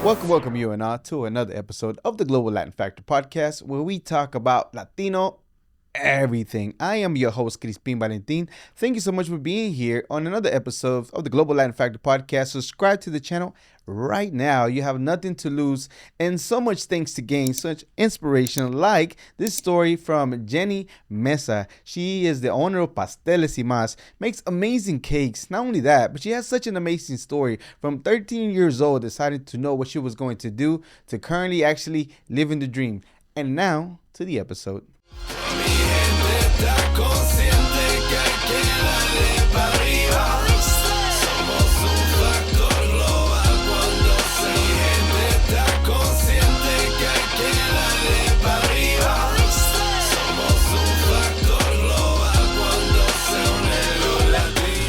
Welcome you and all to another episode of the Global Latin Factor podcast, where we talk about Latino everything. I am your host, Crispin Valentin. Thank you so much for being here on another episode of the Global Latin Factor podcast. Subscribe to the channel right now. You have nothing to lose and so much things to gain, such inspiration like this story from Jenny Messa. She is the owner of Pasteles Y Más, makes amazing cakes. Not only that, but she has such an amazing story. From 13 years old, decided to know what she was going to do to currently actually living the dream. And now to the episode.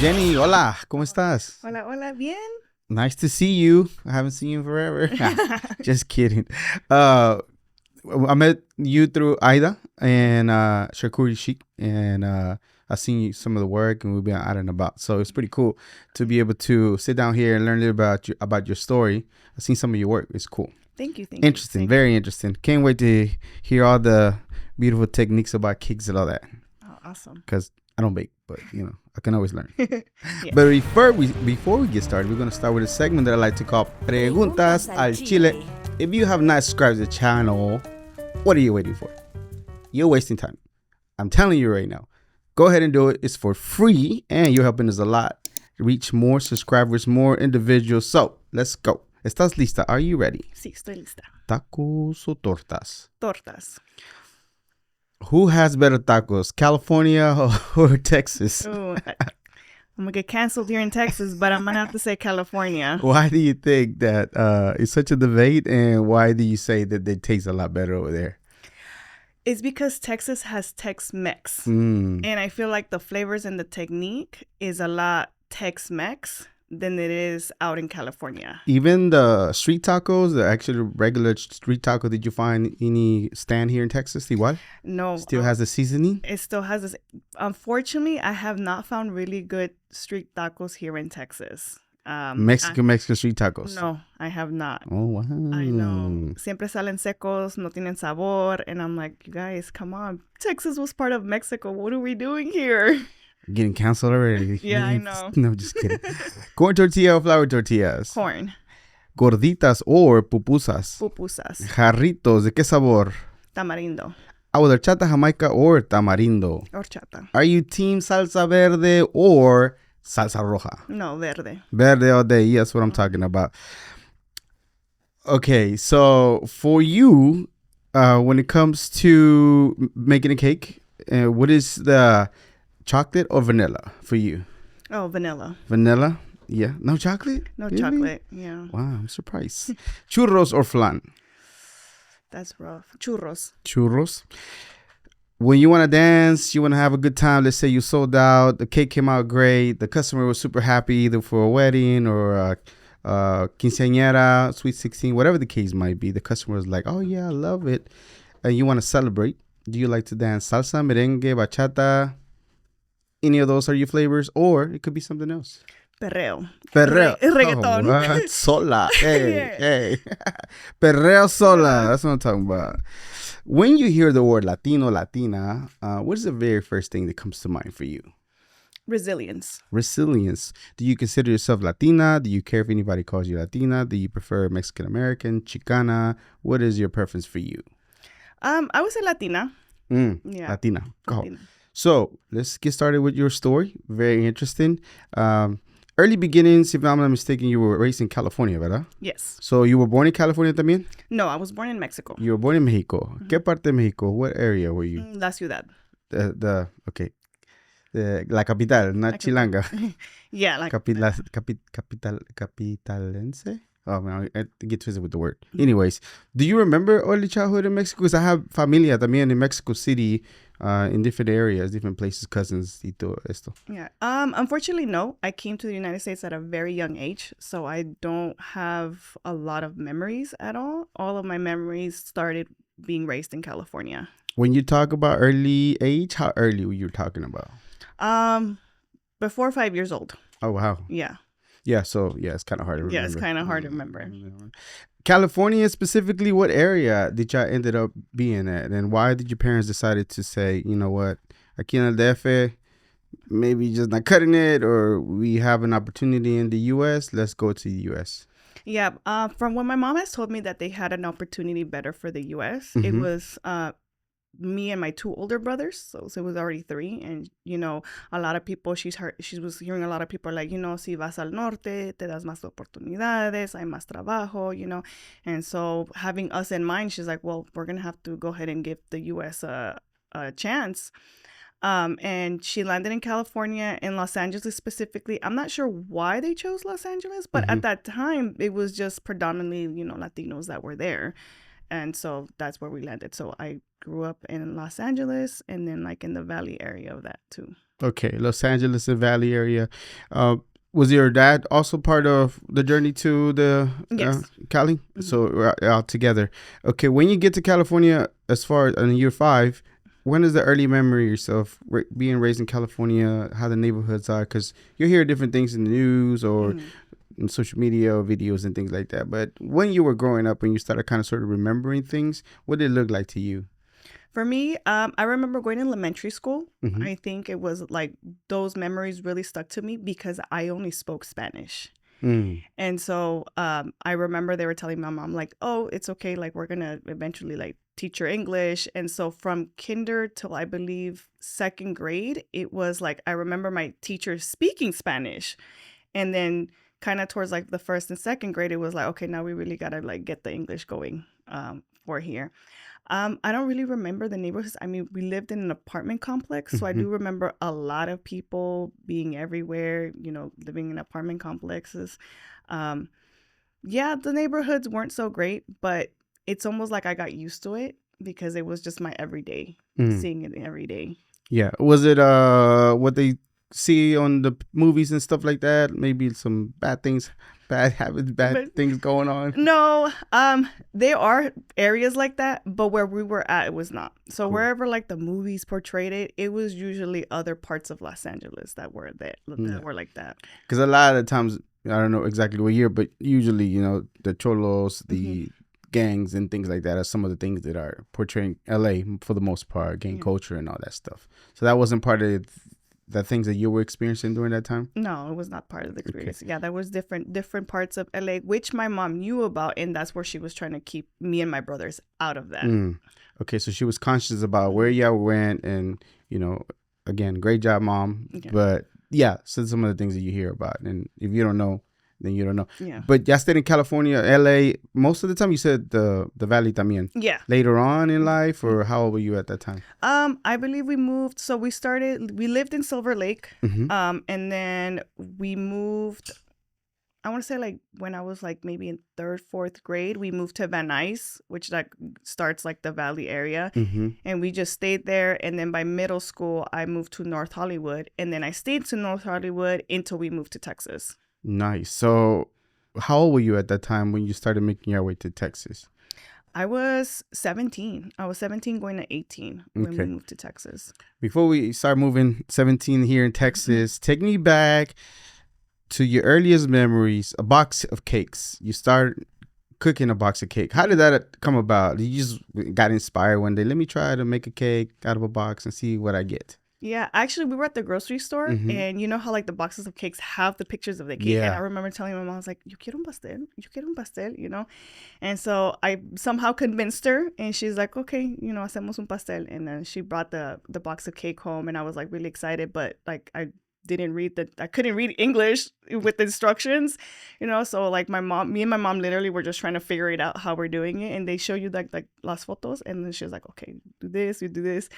Jenny, hola, ¿cómo estás? Hola, hola, bien. Nice to see you. I haven't seen you forever. Just kidding. I met you through Aida and Charcuterie Chic, and I've seen some of the work, and we've been out and about. So it's pretty cool to be able to sit down here and learn a little about your story. I've seen some of your work. It's cool. Thank you. Interesting, very interesting. Can't wait to hear all the beautiful techniques about cakes and all that. Oh, awesome. Because I don't bake, but I can always learn. Yeah. But before we get started, we're going to start with a segment that I like to call Preguntas Al Chile. If you have not subscribed to the channel, what are you waiting for? You're wasting time. I'm telling you right now. Go ahead and do it. It's for free, and you're helping us a lot to reach more subscribers, more individuals. So, let's go. ¿Estás lista? Are you ready? Sí, estoy lista. ¿Tacos o tortas? Tortas. Who has better tacos, California or Texas? Ooh, I'm going to get canceled here in Texas, but I'm going to have to say California. Why do you think that it's such a debate, and why do you say that they taste a lot better over there? It's because Texas has Tex-Mex. Mm. And I feel like the flavors and the technique is a lot Tex-Mex than it is out in California. Even the street tacos, the actual regular street taco, did you find any stand here in Texas? Igual? No. Still has the seasoning? It still has this. Unfortunately, I have not found really good street tacos here in Texas. Mexican street tacos? No, I have not. Oh, wow. I know. Siempre salen secos, no tienen sabor. And I'm like, you guys, come on. Texas was part of Mexico. What are we doing here? Getting canceled already. Yeah, I know. No, just kidding. Corn tortilla or flour tortillas? Corn. Gorditas or pupusas? Pupusas. Jarritos, ¿de qué sabor? Tamarindo. Agua de horchata, jamaica or tamarindo? Horchata. Are you team salsa verde or salsa roja? No, verde. Verde all day. That's what I'm talking about. Okay, so for you, when it comes to making a cake, what is the chocolate or vanilla for you? Oh, vanilla. Vanilla? Yeah. No chocolate? No Really? chocolate. Yeah. Wow, I'm surprised. Churros or flan? That's rough. Churros. Churros. When you want to dance, you want to have a good time. Let's say you sold out, the cake came out great, the customer was super happy either for a wedding or quinceañera, sweet 16, whatever the case might be. The customer is like, oh yeah, I love it. And you want to celebrate. Do you like to dance salsa, merengue, bachata? Any of those are your flavors, or it could be something else. Perreo. Perreo. Reggaeton. Oh, what? Sola. Hey, Yeah. hey. Perreo sola. That's what I'm talking about. When you hear the word Latino, Latina, what is the very first thing that comes to mind for you? Resilience. Resilience. Do you consider yourself Latina? Do you care if anybody calls you Latina? Do you prefer Mexican American, Chicana? What is your preference for you? I would say Latina. Yeah. Latina. Go. Latina. So let's get started with your story. Very interesting. Early beginnings, if I'm not mistaken, you were raised in California, ¿verdad? Yes. So you were born in California también? No, I was born in Mexico. You were born in Mexico. Mm-hmm. ¿Qué parte de Mexico? What area were you? La ciudad. Okay. La capital, not Chilanga. Yeah, like Capitalense? Oh, man, I get twisted with the word. Anyways, do you remember early childhood in Mexico? Because I have familia también in Mexico City, in different areas, different places, cousins, y todo esto. Yeah. Unfortunately, no. I came to the United States at a very young age, so I don't have a lot of memories at all. All of my memories started being raised in California. When you talk about early age, how early were you talking about? Before 5 years old. Oh, wow. Yeah. Yeah, so yeah, it's kind of hard to remember. Yeah, it's kind of hard to remember. California specifically, what area did y'all ended up being at, and why did your parents decided to say, you know what, aquí en el DF, maybe just not cutting it, or we have an opportunity in the U.S., let's go to the U.S.? Yeah, from what my mom has told me that they had an opportunity better for the U.S. It was me and my two older brothers, so it was already three. And a lot of people, she was hearing a lot of people like, si vas al norte te das más oportunidades, hay más trabajo, and so having us in mind, she's like, well, we're gonna have to go ahead and give the US a chance. And she landed in California, in Los Angeles specifically. I'm not sure why they chose Los Angeles, but at that time it was just predominantly Latinos that were there. And so that's where we landed. So I grew up in Los Angeles and then like in the Valley area of that too. Okay, Los Angeles and Valley area. Was your dad also part of the journey to the Cali? So we're out together. Okay, when you get to California, as far as in year 5, when is the early memories of being raised in California, how the neighborhoods are? Because you hear different things in the news or in social media or videos and things like that. But when you were growing up and you started kind of sort of remembering things, what did it look like to you? For me, I remember going to elementary school. I think it was like those memories really stuck to me because I only spoke Spanish. And so I remember they were telling my mom like, oh, it's okay. Like we're going to eventually like teach her English. And so from kinder till I believe 2nd grade, it was like I remember my teacher speaking Spanish. And then kind of towards like the 1st and 2nd grade, it was like, okay, now we really got to like get the English going for here. I don't really remember the neighborhoods. I mean, we lived in an apartment complex, so I do remember a lot of people being everywhere, living in apartment complexes. Yeah, the neighborhoods weren't so great, but it's almost like I got used to it because it was just my everyday, seeing it every day. Yeah. Was it what they see on the movies and stuff like that? Maybe some bad things, bad habits, things going on? No, there are areas like that, but where we were at, it was not. So wherever like the movies portrayed it was usually other parts of Los Angeles that were were like that. Because a lot of the times, I don't know exactly what year, but usually, the cholos, the gangs and things like that are some of the things that are portraying LA for the most part, gang culture and all that stuff. So that wasn't part of the things that you were experiencing during that time? No, it was not part of the experience. Okay. Yeah, there was different parts of LA, which my mom knew about, and that's where she was trying to keep me and my brothers out of that. Okay, so she was conscious about where y'all went, and, again, great job, Mom. Yeah. But, yeah, so some of the things that you hear about, and if you don't know, then you don't know. Yeah. But y'all stayed in California, LA, most of the time. You said the Valley también. Yeah. Later on in life, or how old were you at that time? I believe we moved. So we lived in Silver Lake. And then we moved, I want to say like when I was like maybe in 3rd, 4th grade, we moved to Van Nuys, which like starts like the Valley area. And we just stayed there. And then by middle school, I moved to North Hollywood. And then I stayed to North Hollywood until we moved to Texas. Nice. So how old were you at that time when you started making your way to Texas? I was 17. I was 17 going to 18 when we moved to Texas. Before we start moving 17 here in Texas, take me back to your earliest memories, a box of cakes. You started cooking a box of cake. How did that come about? You just got inspired one day. Let me try to make a cake out of a box and see what I get. Yeah, actually, we were at the grocery store, and you know how like the boxes of cakes have the pictures of the cake. Yeah. And I remember telling my mom, I was like, "Yo quiero un pastel, yo quiero un pastel," And so I somehow convinced her, and she's like, "Okay, hacemos un pastel." And then she brought the box of cake home, and I was like really excited, but like I couldn't read English with the instructions, so like me and my mom literally were just trying to figure it out how we're doing it, and they show you like las fotos, and then she was like, "Okay, do this, you do this."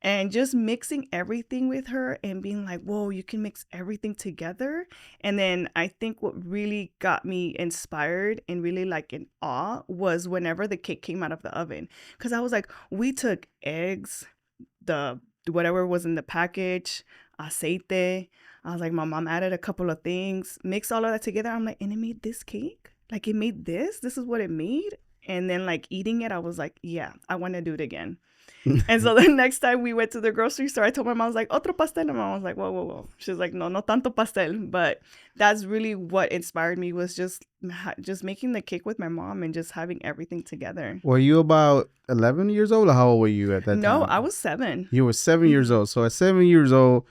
And just mixing everything with her and being like, whoa, you can mix everything together. And then I think what really got me inspired and really like in awe was whenever the cake came out of the oven. Because I was like, we took eggs, the whatever was in the package, aceite. I was like, my mom added a couple of things, mixed all of that together. I'm like, and it made this cake? Like it made this? This is what it made? and then like eating it, I was like, yeah, I want to do it again. And so the next time we went to the grocery store, I told my mom, I was like, otro pastel. And my mom was like, whoa, whoa, whoa. She's like, no tanto pastel. But that's really what inspired me, was just making the cake with my mom and just having everything together. Were you about 11 years old, or how old were you at that time? No, I was 7. You were 7 years old. So at 7 years old,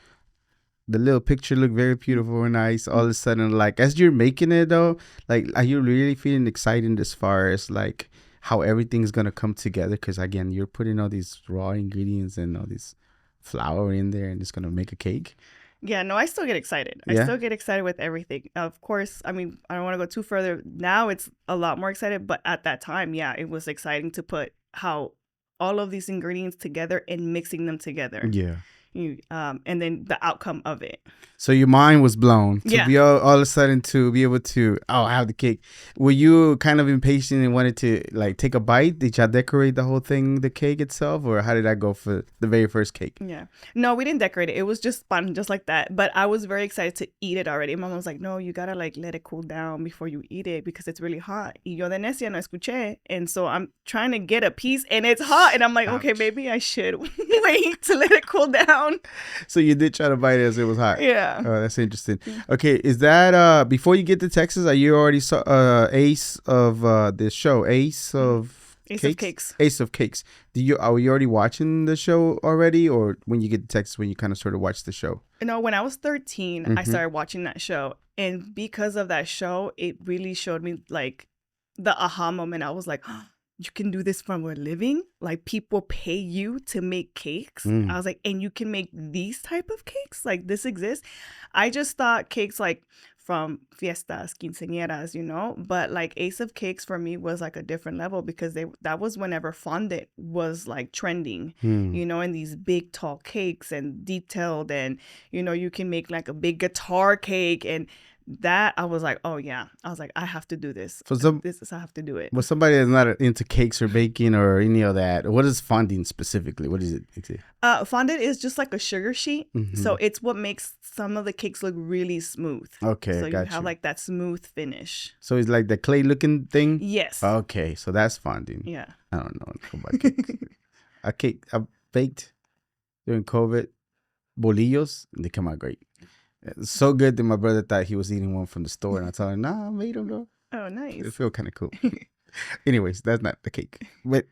the little picture looked very beautiful and nice. All of a sudden, like, as you're making it though, like, are you really feeling excited as far as like how everything's gonna come together? Because again, you're putting all these raw ingredients and all this flour in there, and it's gonna make a cake. Yeah, no, I still get excited. I still get excited with everything. Of course, I mean, I don't want to go too further. Now it's a lot more excited, but at that time, yeah, it was exciting to put how all of these ingredients together and mixing them together. Yeah. And then the outcome of it. So your mind was blown to be all of a sudden to be able to, I have the cake. Were you kind of impatient and wanted to like take a bite? Did y'all decorate the whole thing, the cake itself, or how did that go for the very first cake? Yeah. No, we didn't decorate it. It was just fun, just like that. But I was very excited to eat it already. Mom was like, no, you gotta like let it cool down before you eat it because it's really hot. Y yo de necia no escuché. And so I'm trying to get a piece and it's hot. And I'm like, okay, maybe I should wait to let it cool down. So you did try to bite it as it was hot. Yeah. Oh, that's interesting. Yeah. Okay, is that before you get to Texas? Are you already ace of this show? Ace of Cakes. Ace of Cakes. Are you already watching the show already, or when you get to Texas, when you kind of sort of watch the show? No, when I was 13, I started watching that show, and because of that show, it really showed me like the aha moment. I was like, oh, you can do this for a living? Like, people pay you to make cakes? I was like, and you can make these type of cakes? Like, this exists? I just thought cakes like from fiestas, quinceañeras, you know? But like Ace of Cakes for me was like a different level because that was whenever fondant was like trending, you know, and these big tall cakes and detailed, and, you know, you can make like a big guitar cake, and that I was like, oh yeah, I was like, I have to do this. I have to do it. Well, somebody that's not into cakes or baking or any of that, what is fondant specifically? What is it? Fondant is just like a sugar sheet, so it's what makes some of the cakes look really smooth. Okay, so you have like that smooth finish. So it's like the clay looking thing. Yes. Okay, so that's fondant. Yeah. I don't know about cakes. I baked during COVID bolillos, and they come out great. It's so good that my brother thought he was eating one from the store, and I told him, nah, I made them, bro. Oh, nice. It feel kind of cool. Anyways, that's not the cake. But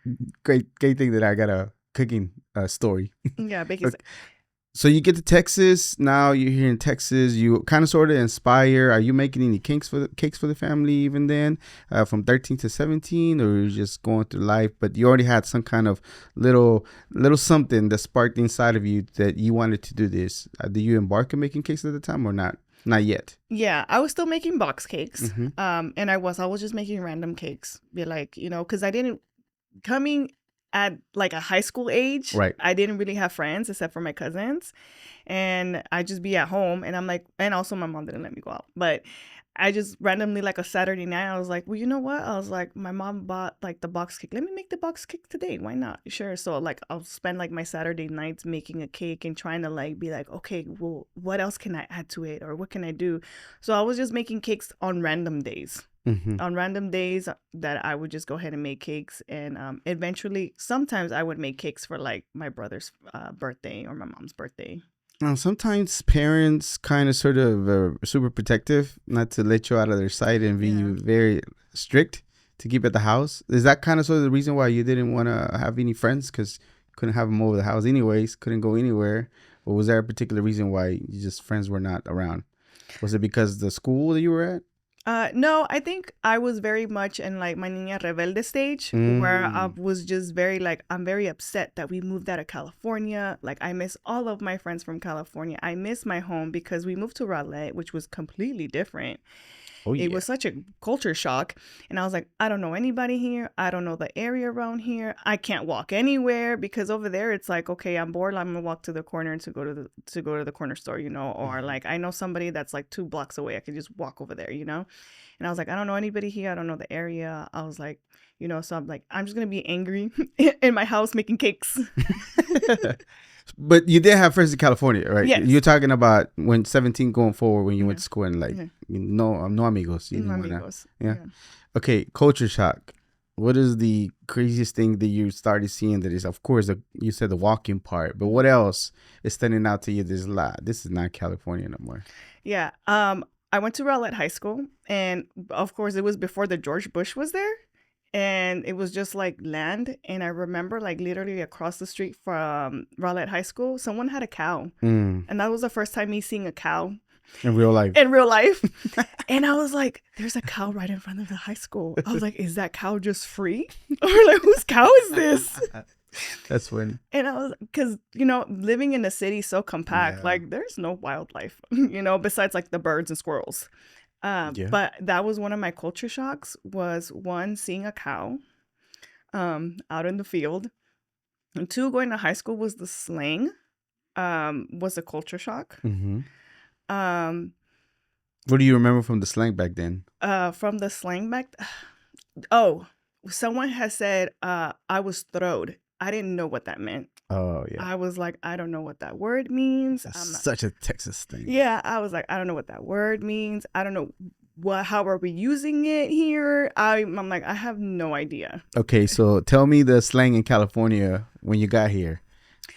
great thing that I got a cooking story. Yeah, baking. Okay. So you get to Texas. Now you're here in Texas. You kind of sort of inspire. Are you making any cakes for the family even then, from 13 to 17, or you're just going through life? But you already had some kind of little something that sparked inside of you that you wanted to do this. Did you embark on making cakes at the time or not? Not yet. Yeah, I was still making box cakes. And I was just making random cakes. Be like, you know, because I didn't coming at like a high school age, right? I didn't really have friends except for my cousins, and I just be at home, and I'm like, and also my mom didn't let me go out, but I just randomly, like a Saturday night, I was like, well, you know what? I was like, my mom bought like the box cake. Let me make the box cake today. Why not? Sure. So like, I'll spend like my Saturday nights making a cake and trying to like be like, okay, well, what else can I add to it, or what can I do? So I was just making cakes on random days. On random days that I would just go ahead and make cakes, and eventually sometimes I would make cakes for like my brother's birthday or my mom's birthday. Sometimes parents kind of sort of super protective, not to let you out of their sight, and be very strict to keep at the house. Is that kind of sort of the reason why you didn't want to have any friends, because you couldn't have them over the house anyways, couldn't go anywhere? Or was there a particular reason why friends were not around? Was it because the school that you were at? No, I think I was very much in like my niña rebelde stage, where I was just very like, I'm very upset that we moved out of California. Like, I miss all of my friends from California. I miss my home because we moved to Rowlett, which was completely different. Oh, yeah. It was such a culture shock. And I was like, I don't know anybody here. I don't know the area around here. I can't walk anywhere because over there it's like, okay, I'm bored. I'm gonna walk to the corner and to go to the corner store, you know, or like I know somebody that's like 2 blocks away. I can just walk over there, you know. And I was like, I don't know anybody here. I don't know the area. I was like, you know, so I'm like, I'm just gonna be angry in my house making cakes. But you did have friends in California, right? Yes. You're talking about when 17 going forward, when you went to school, and like, no amigos. No amigos. Yeah. Okay, culture shock. what is the craziest thing that you started seeing that is, of course, you said the walking part, but what else is standing out to you? This is not California no more. Yeah. I went to Rowlett High School, and of course, it was before the George Bush was there, and it was just like land. And I remember, like, literally across the street from Rowlett High School, someone had a cow, and that was the first time me seeing a cow in real life. And I was like, there's a cow right in front of the high school. I was like, is that cow just free? Or like, whose cow is this? That's when. And I was, because, living in the city so compact, like, there's no wildlife, besides like the birds and squirrels. But that was one of my culture shocks, was one, seeing a cow out in the field. And two, going to high school was the slang, was a culture shock. Mm-hmm. What do you remember from the slang back then? From the slang back, someone has said, I was throwed. I didn't know what that meant. Oh, yeah. I was like, I don't know what that word means. That's such a Texas thing. Yeah, I was like, I don't know what that word means. I don't know how are we using it here. I'm like, I have no idea. Okay, so tell me the slang in California when you got here.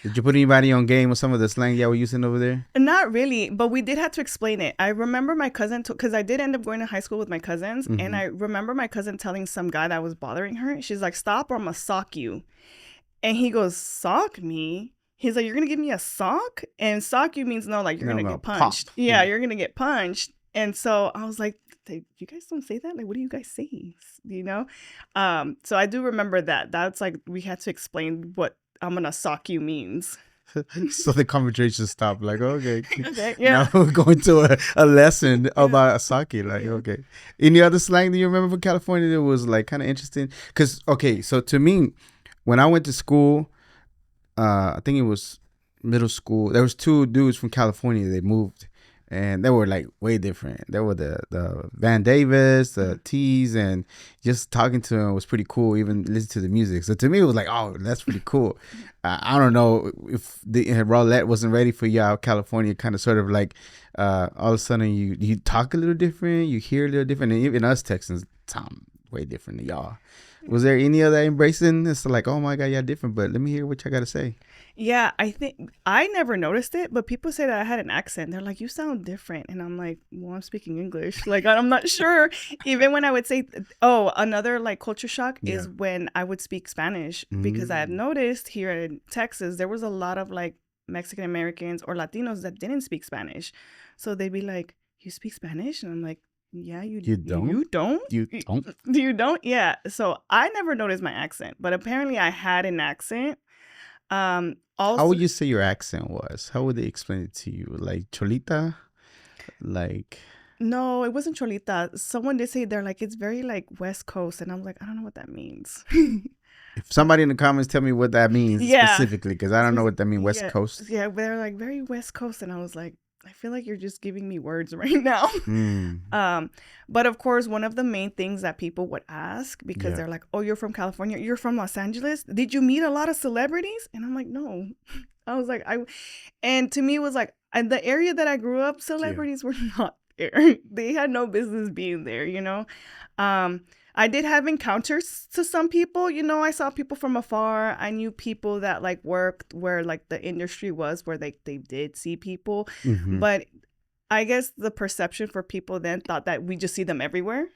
Did you put anybody on game with some of the slang y'all were using over there? Not really, but we did have to explain it. I remember my cousin, because I did end up going to high school with my cousins, and I remember my cousin telling some guy that was bothering her, she's like, stop or I'm going to sock you. And he goes, sock me? He's like, you're going to give me a sock? And sock you means no, like you're going to get punched. Pop. Yeah, you're going to get punched. And so I was like, you guys don't say that? Like, what do you guys say? So I do remember that. That's like, we had to explain what I'm going to sock you means. So the conversation stopped. Like, okay. Okay, yeah. Now we're going to a lesson about sake. Like, okay. Any other slang that you remember from California that was like kind of interesting? Because, okay, so to me, when I went to school, I think it was middle school, there was two dudes from California. They moved, and they were like way different. They were the Van Davis, the T's, and just talking to them was pretty cool. Even listen to the music. So to me, it was like, oh, that's pretty cool. I don't know if the Rowlett wasn't ready for y'all. California kind of sort of like all of a sudden you talk a little different, you hear a little different, and even us Texans sound way different than y'all. Was there any of that embracing? It's like, oh my God, y'all different, but let me hear what y'all got to say. Yeah, I think I never noticed it, but people say that I had an accent. They're like, you sound different. And I'm like, well, I'm speaking English. Like, I'm not sure. Even when I would say, another like culture shock is when I would speak Spanish, because I had noticed here in Texas, there was a lot of like Mexican Americans or Latinos that didn't speak Spanish. So they'd be like, you speak Spanish? And I'm like, yeah, you don't? You don't? You don't? You don't? Yeah. So I never noticed my accent, but apparently I had an accent. Also, how would you say your accent was? How would they explain it to you? Like Cholita? Like... No, it wasn't Cholita. Someone did say they're like, it's very like West Coast. And I'm like, I don't know what that means. If somebody in the comments tell me what that means specifically, because I don't know what that means, West Coast. Yeah, they're like very West Coast. And I was like, I feel like you're just giving me words right now. But of course, one of the main things that people would ask, because they're like, oh, you're from California, you're from Los Angeles, did you meet a lot of celebrities? And I'm like, no. I was like, and to me it was like, the area that I grew up, celebrities were not there. They had no business being there, I did have encounters to some people, I saw people from afar. I knew people that like worked where like the industry was, where they did see people. But I guess the perception for people then thought that we just see them everywhere.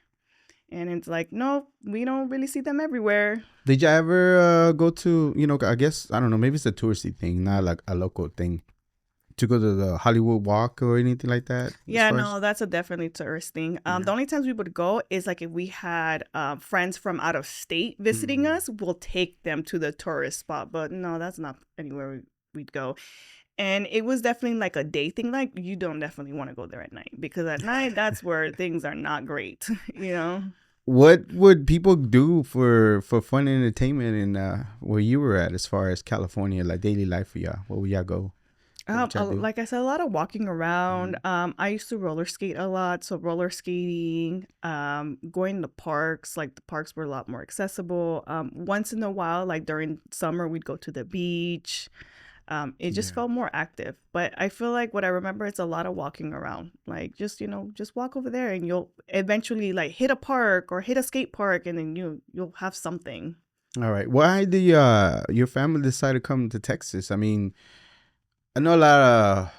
And it's like, no, we don't really see them everywhere. Did you ever go to, I guess, I don't know, maybe it's a touristy thing, not like a local thing, to go to the Hollywood Walk or anything like that? Yeah, no, that's a definitely tourist thing. The only times we would go is like if we had friends from out of state visiting us, we'll take them to the tourist spot. But no, that's not anywhere we'd go. And it was definitely like a day thing. Like, you don't definitely want to go there at night, because at night, that's where things are not great, What would people do for fun and entertainment in where you were at, as far as California, like daily life for y'all? Where would y'all go? Like I said, a lot of walking around. I used to roller skate a lot. So roller skating, going to parks, like the parks were a lot more accessible. Once in a while, like during summer, we'd go to the beach. It just felt more active. But I feel like what I remember is a lot of walking around. Like, just, just walk over there and you'll eventually like hit a park or hit a skate park, and then you'll have something. All right. Why did your family decide to come to Texas? I mean, I know a lot of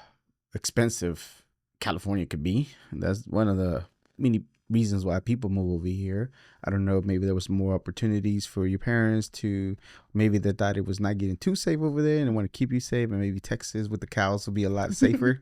expensive California could be. That's one of the many reasons why people move over here. I don't know, maybe there was more opportunities for your parents to, maybe they thought it was not getting too safe over there and they want to keep you safe, and maybe Texas with the cows will be a lot safer.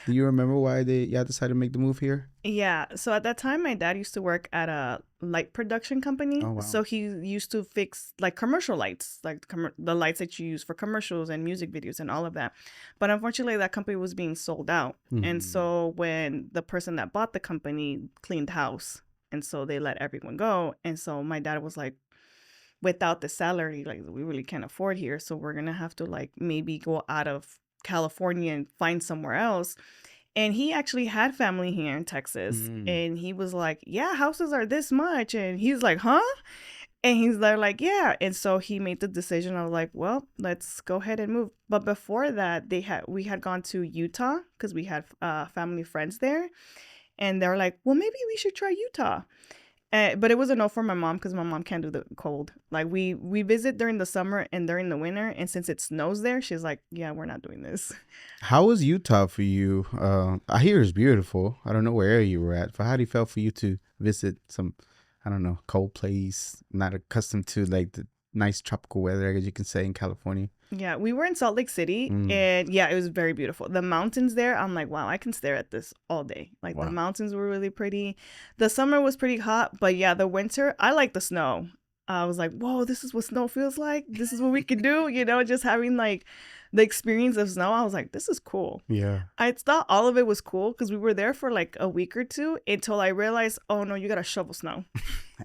Do you remember why y'all decided to make the move here? Yeah. So at that time, my dad used to work at a light production company. Oh, wow. So he used to fix like commercial lights, like the lights that you use for commercials and music videos and all of that. But unfortunately, that company was being sold out. And so when the person that bought the company cleaned house, and so they let everyone go. And so my dad was like, without the salary, like, we really can't afford here. So we're going to have to like maybe go out of California and find somewhere else. And he actually had family here in Texas. And he was like, yeah, houses are this much. And he's like, huh? And he's there like, yeah. And so he made the decision. I was like, well, let's go ahead and move. But before that, we had gone to Utah because we had family friends there. And they're like, well, maybe we should try Utah. But it was a no for my mom because my mom can't do the cold. Like, we visit during the summer and during the winter. And since it snows there, she's like, yeah, we're not doing this. How was Utah for you? I hear it's beautiful. I don't know where area you were at. How did it feel for you to visit some, I don't know, cold place, not accustomed to like the nice tropical weather, as you can say, in California? Yeah, we were in Salt Lake City, and yeah, it was very beautiful. The mountains there, I'm like, wow, I can stare at this all day. Like, wow. The mountains were really pretty. The summer was pretty hot, but yeah, the winter, I like the snow. I was like, whoa, this is what snow feels like. This is what we can do, just having like the experience of snow. I was like, this is cool. Yeah. I thought all of it was cool because we were there for like a week or two until I realized, oh no, you got to shovel snow.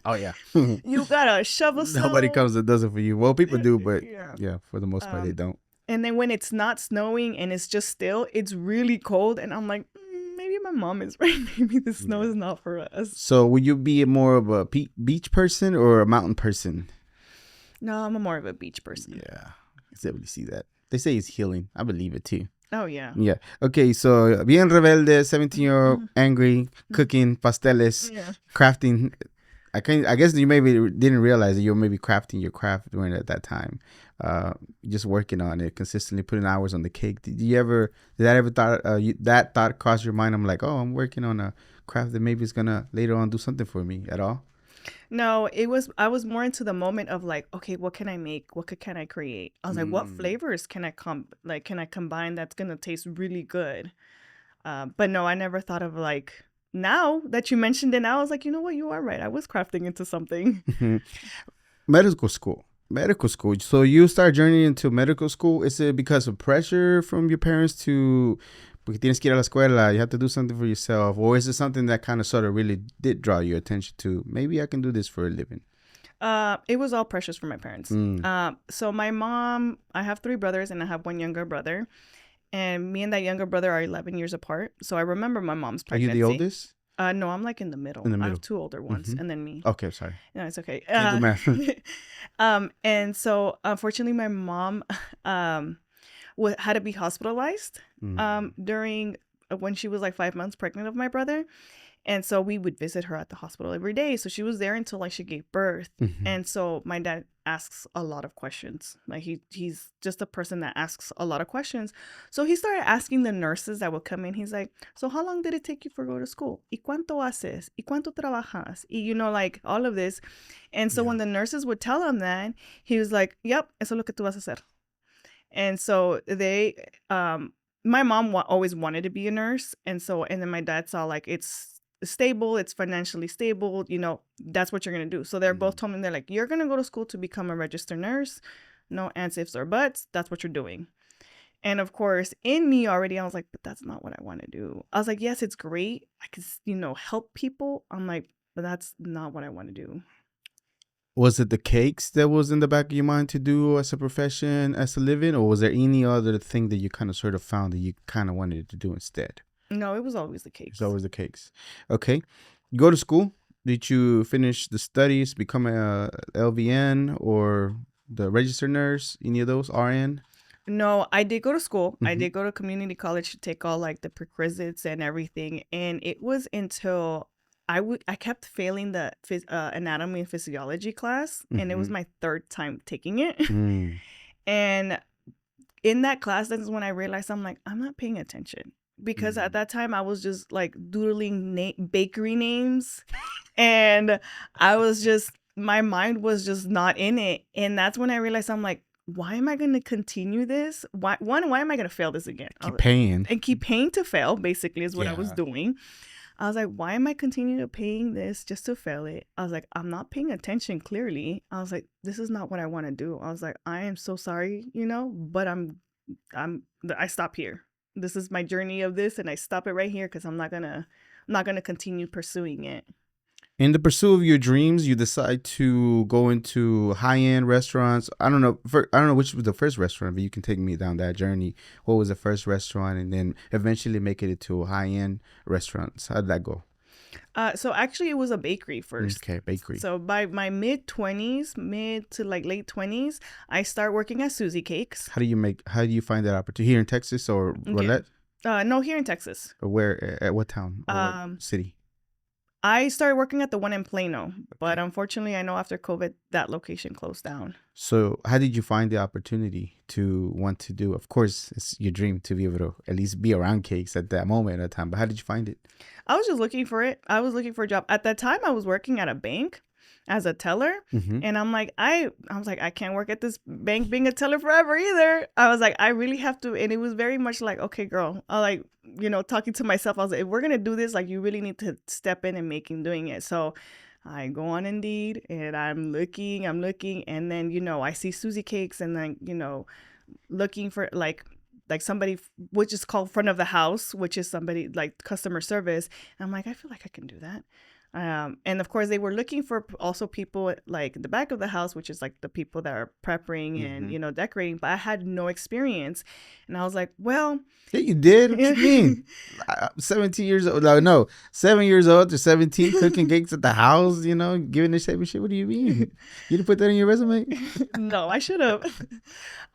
Oh, yeah. You got to shovel snow. Nobody comes and does it for you. Well, people do, but yeah, for the most part, they don't. And then when it's not snowing and it's just still, it's really cold. And I'm like, maybe my mom is right. Maybe the snow is not for us. So would you be more of a beach person or a mountain person? No, I'm more of a beach person. Yeah, I definitely see that. They say it's healing. I believe it too. Oh, yeah. Yeah. Okay, so bien rebelde, 17-year-old, angry, cooking, pasteles, crafting. I guess you maybe didn't realize that you were maybe crafting your craft during at that time. Just working on it, consistently putting hours on the cake. Did that thought cross your mind? I'm like, oh, I'm working on a craft that maybe is gonna later on do something for me at all? No, I was more into the moment of like, okay, what can I make? What can I create? I was like, what flavors can I combine that's gonna taste really good? But no, I never thought of like, now that you mentioned it, now I was like, you know what, you are right. I was crafting into something. Medical school. So you start journeying into medical school. Is it because of pressure from your parents to, porque tienes que ir a la escuela, you have to do something for yourself? Or is it something that kind of sort of really did draw your attention to, maybe I can do this for a living? It was all pressures from my parents. So my mom, I have 3 brothers and I have 1 younger brother. And me and that younger brother are 11 years apart. So I remember my mom's pregnancy. Are you the oldest? No, I'm like in the middle. I have 2 older ones and then me. Okay, sorry. No, it's okay. Can't do math. And so unfortunately, my mom had to be hospitalized during when she was like 5 months pregnant of my brother. And so we would visit her at the hospital every day. So she was there until like she gave birth. And so my dad asks a lot of questions. Like he's just a person that asks a lot of questions. So he started asking the nurses that would come in. He's like, so how long did it take you for go to school? ¿Y cuánto haces? ¿Y cuánto trabajas? Y like all of this. And so when the nurses would tell him that, he was like, yep, eso es lo que tú vas a hacer. And so my mom always wanted to be a nurse. And then my dad saw like it's stable, it's financially stable, that's what you're gonna do. So they're both told me, they're like, you're gonna go to school to become a registered nurse, no ands, ifs, or buts, that's what you're doing. And of course in me already I was like, but that's not what I want to do. I was like, yes, it's great, I can help people. I'm like, but that's not what I want to do. Was it the cakes that was in the back of your mind to do as a profession, as a living, or was there any other thing that you kind of sort of found that you kind of wanted to do instead? No, it was always the cakes. It's always the cakes. Okay. You go to school. Did you finish the studies, become a LVN or the registered nurse? Any of those? RN? No, I did go to school. I did go to community college to take all like the prerequisites and everything. And it was until I kept failing the anatomy and physiology class, and it was my third time taking it. And in that class, that's when I realized I'm like, I'm not paying attention. Because at that time I was just like doodling bakery names, and I was just, my mind was just not in it. And that's when I realized I'm like, why am I going to continue this? Why am I going to fail this again? Keep paying. And keep paying to fail, basically, is what I was doing. I was like, why am I continuing to paying this just to fail it? I was like, I'm not paying attention clearly. I was like, this is not what I want to do. I was like, I am so sorry, but I stop here. This is my journey of this, and I stop it right here because I'm not gonna continue pursuing it. In the pursuit of your dreams, you decide to go into high-end restaurants. I don't know which was the first restaurant, but you can take me down that journey. What was the first restaurant, and then eventually make it into high-end restaurants? How did that go? So actually, it was a bakery first. Okay, bakery. So by my mid to like late 20s, I start working at Suzie Cakes. How do you find that opportunity? Here in Texas or Rowlett? No, here in Texas. Or where? At what town or what city? I started working at the one in Plano, but unfortunately, I know after COVID, that location closed down. So how did you find the opportunity to want to do? Of course, it's your dream to be able to at least be around cakes at that moment in time. But how did you find it? I was just looking for it. I was looking for a job. At that time, I was working at a bank as a teller. And I'm like, I was like, I can't work at this bank being a teller forever either. I was like, I really have to. And it was very much like, okay, girl, I like, talking to myself. I was like, if we're going to do this, like, you really need to step in and doing it. So I go on Indeed and I'm looking. And then, I see Suzie Cakes, and then, looking for like somebody, which is called front of the house, which is somebody like customer service. And I'm like, I feel like I can do that. And of course, they were looking for also people like the back of the house, which is like the people that are prepping and, decorating. But I had no experience. And I was like, well. Yeah, you did? What you mean? 17 years old. No, 7 years old to 17 cooking cakes at the house, giving the same shit. What do you mean? You didn't put that in your resume? No, I should have.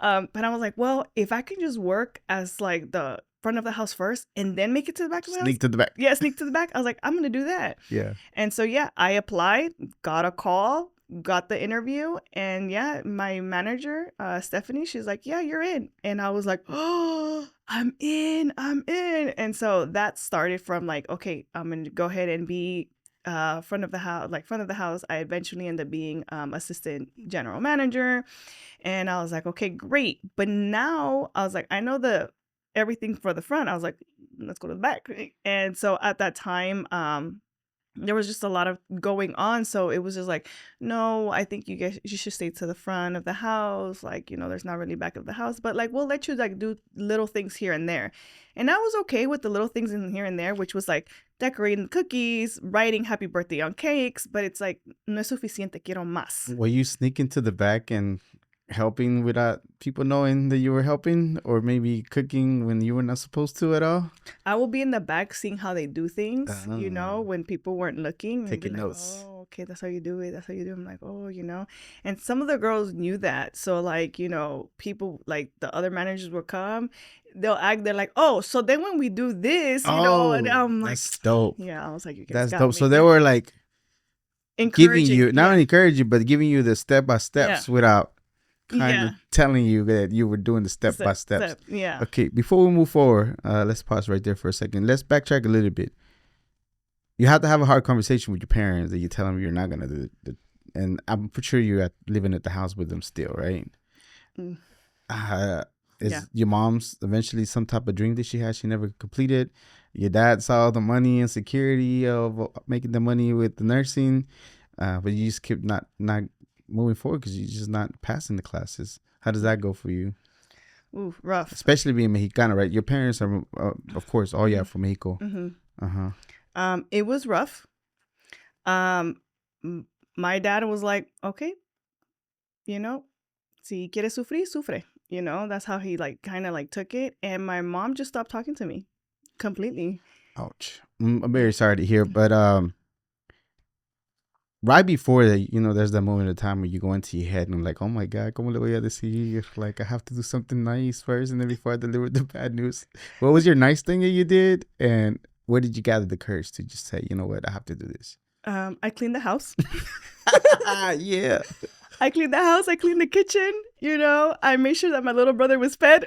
But I was like, well, if I can just work as like the front of the house first and then make it to the back of the house. Sneak to the back. Yeah, sneak to the back. I was like, I'm going to do that. Yeah. And so, I applied, got a call, got the interview. And my manager, Stephanie, she's like, yeah, you're in. And I was like, oh, I'm in. And so that started from like, okay, I'm going to go ahead and be front of the house. I eventually ended up being assistant general manager. And I was like, okay, great. But now I was like, I know everything for the front. I was like, let's go to the back. And so at that time, there was just a lot of going on. So it was just like, no, I think you should stay to the front of the house. Like, there's not really back of the house, but like, we'll let you like do little things here and there. And I was okay with the little things in here and there, which was like decorating cookies, writing happy birthday on cakes. But it's like, no es suficiente, quiero más. Were you sneaking to the back and helping without people knowing that you were helping, or maybe cooking when you were not supposed to at all? I will be in the back seeing how they do things, when people weren't looking. Taking like, notes. Oh, okay, that's how you do it. I'm like, oh, And some of the girls knew that. So like, people like the other managers will come. They're like, oh, so then when we do this, and I'm like, that's dope. Yeah, I was like, that's dope. So they were like giving you, not only encourage you, but giving you the step-by-steps without kind of telling you that you were doing the step-by-steps. Yeah. Okay, before we move forward, let's pause right there for a second. Let's backtrack a little bit. You have to have a hard conversation with your parents that you tell them you're not going to do it. And I'm pretty sure you're living at the house with them still, right? Is your mom's eventually some type of dream that she had she never completed? Your dad saw the money and security of making the money with the nursing, but you just kept not moving forward because you're just not passing the classes. How does that go for you? Ooh, rough. Especially being Mexicana, right? Your parents are, of course, all you are from Mexico. It was rough. My dad was like, okay, si quieres sufrir, sufre. That's how he like kind of like took it. And my mom just stopped talking to me completely. Ouch. I'm very sorry to hear, but right before that, there's that moment of time where you go into your head and I'm like, oh my God, ¿cómo le voy a decir? Like, I have to do something nice first and then before I deliver the bad news. What was your nice thing that you did? And where did you gather the courage to just say, you know what, I have to do this? I cleaned the house. Yeah. I cleaned the house. I cleaned the kitchen. I made sure that my little brother was fed.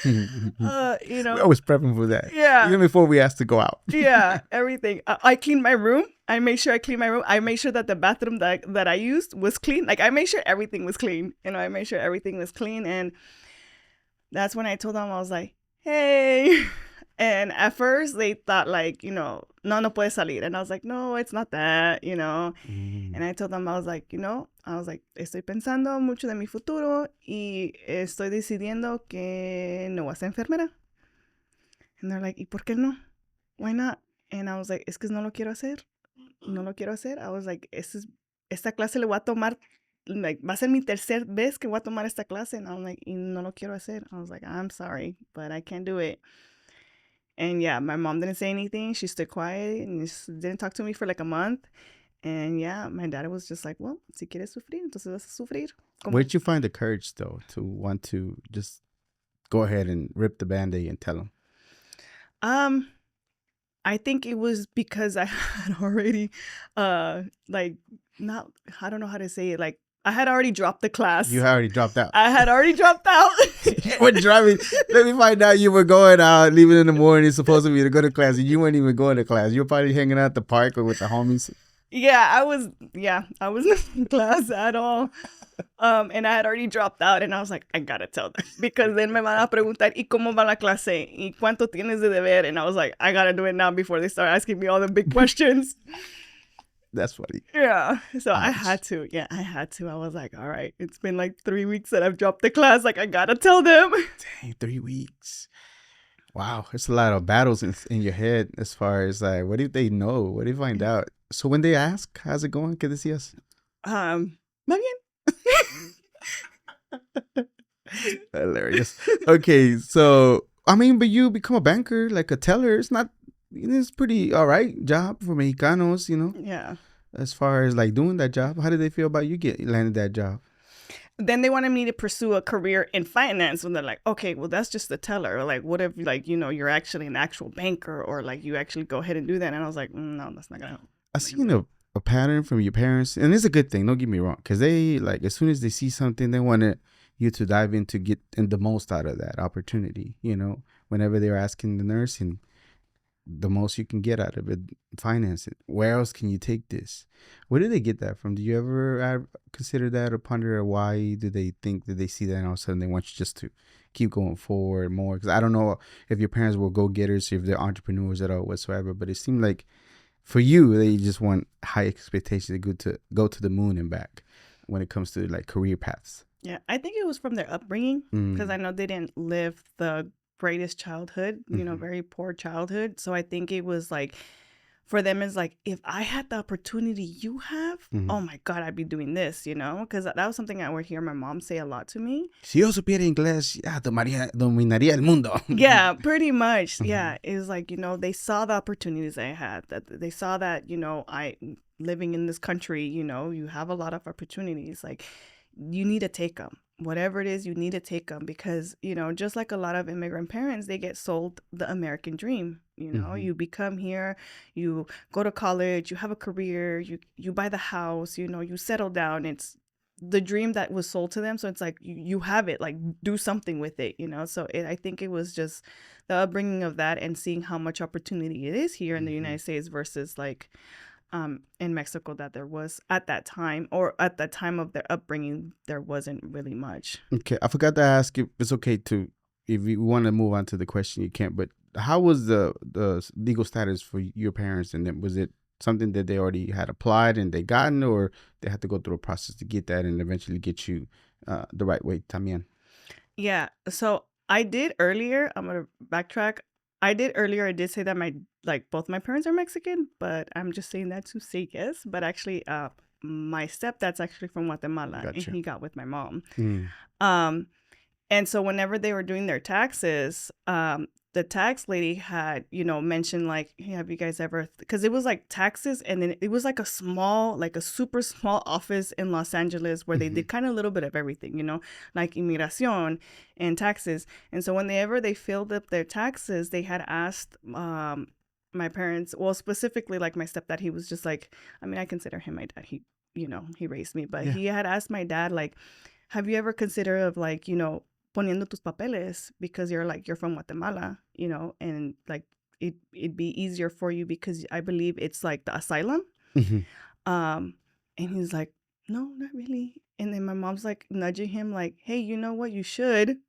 I was prepping for that. Yeah. Even before we asked to go out. Yeah, everything. I cleaned my room. I made sure I cleaned my room. I made sure that the bathroom that I used was clean. Like, I made sure everything was clean. I made sure everything was clean. And that's when I told them, I was like, hey. And at first they thought like, no puede salir. And I was like, no, it's not that, And I told them, I was like, estoy pensando mucho de mi futuro y estoy decidiendo que no voy a ser enfermera. And they're like, ¿y por qué no? Why not? And I was like, es que no lo quiero hacer. No lo quiero hacer. I was like, esta clase le voy a tomar, like, va a ser mi tercer vez que voy a tomar esta clase. And I'm like, y no lo quiero hacer. I was like, I'm sorry, but I can't do it. And yeah, my mom didn't say anything. She stood quiet and just didn't talk to me for like a month. And yeah, my dad was just like, well, si quieres sufrir, entonces vas a sufrir. Where'd you find the courage, though, to want to just go ahead and rip the Band-Aid and tell them? I think it was because I had already, I don't know how to say it, like, I had already dropped the class. You had already dropped out. I had already dropped out. When driving, let me find out you were going out, leaving in the morning, supposedly to go to class, and you weren't even going to class. You were probably hanging out at the park or with the homies. Yeah, I was not in class at all. And I had already dropped out, and I was like, I gotta tell them, because then me van a preguntar, ¿y cómo va la clase? ¿Y cuánto tienes de deber? And I was like, I gotta do it now before they start asking me all the big questions. That's funny. Yeah. So I had to. Yeah, I had to. I was like, all right, it's been like 3 weeks that I've dropped the class. Like, I gotta tell them. Dang, 3 weeks. Wow. There's a lot of battles in your head as far as like, what if they know? What if they find out? So when they ask, how's it going? ¿Qué decías? Va bien. Hilarious. Okay. So, I mean, but you become a banker, like a teller. It's pretty all right job for Mexicanos, Yeah. As far as like doing that job, how did they feel about you landed that job? Then they wanted me to pursue a career in finance, and they're like, okay, well, that's just the teller. Or like, what if like, you're actually an actual banker, or like you actually go ahead and do that? And I was like, no, that's not gonna help. I've seen a pattern from your parents, and it's a good thing, don't get me wrong, because they, like, as soon as they see something, they want you to dive in to get in the most out of that opportunity, whenever they're asking the nurse, and the most you can get out of it, finance it. Where else can you take this? Where did they get that from? Do you ever consider that or ponder why do they think that they see that and all of a sudden they want you just to keep going forward more? Because I don't know if your parents were go-getters, if they're entrepreneurs at all whatsoever, but it seemed like for you, they just want high expectations to go to the moon and back when it comes to like career paths. Yeah, I think it was from their upbringing, because I know they didn't live the greatest childhood, very poor childhood. So I think it was like, for them, it's like, if I had the opportunity you have, oh my God, I'd be doing this, because that was something I would hear my mom say a lot to me. Si yo supiera inglés, ya dominaría el mundo. Yeah, pretty much. Yeah, it was like, they saw the opportunities I had, that they saw that, I living in this country, you have a lot of opportunities. Like, you need to take them. Whatever it is, you need to take them, because, just like a lot of immigrant parents, they get sold the American dream. You become here, you go to college, you have a career, you buy the house, you settle down. It's the dream that was sold to them. So it's like, you have it, like, do something with it, So I think it was just the upbringing of that, and seeing how much opportunity it is here in the United States versus like in Mexico, that there was at that time, or at the time of their upbringing, there wasn't really much. Okay, I forgot to ask if it's okay to, if you want to move on to the question, you can't, but how was the legal status for your parents? And then was it something that they already had applied and they gotten, or they had to go through a process to get that and eventually get you the right way también? Yeah, so I did earlier, I'm going to backtrack. I did say that both my parents are Mexican, but I'm just saying that to say yes. But actually, my stepdad's actually from Guatemala, Gotcha. And he got with my mom. And so whenever they were doing their taxes, the the tax lady had, mentioned like, hey, have you guys ever, because it was like taxes, and then it was like a super small office in Los Angeles where they did kind of a little bit of everything, like inmigración and taxes. And so whenever they filled up their taxes, they had asked my parents, well, specifically like my stepdad, he was just like, I mean, I consider him my dad. He raised me, but he had asked my dad, like, have you ever considered of like, poniendo tus papeles, because you're from Guatemala, and like it'd be easier for you because I believe it's like the asylum. And he's like, no, not really. And then my mom's like nudging him like, hey, you know what? You should.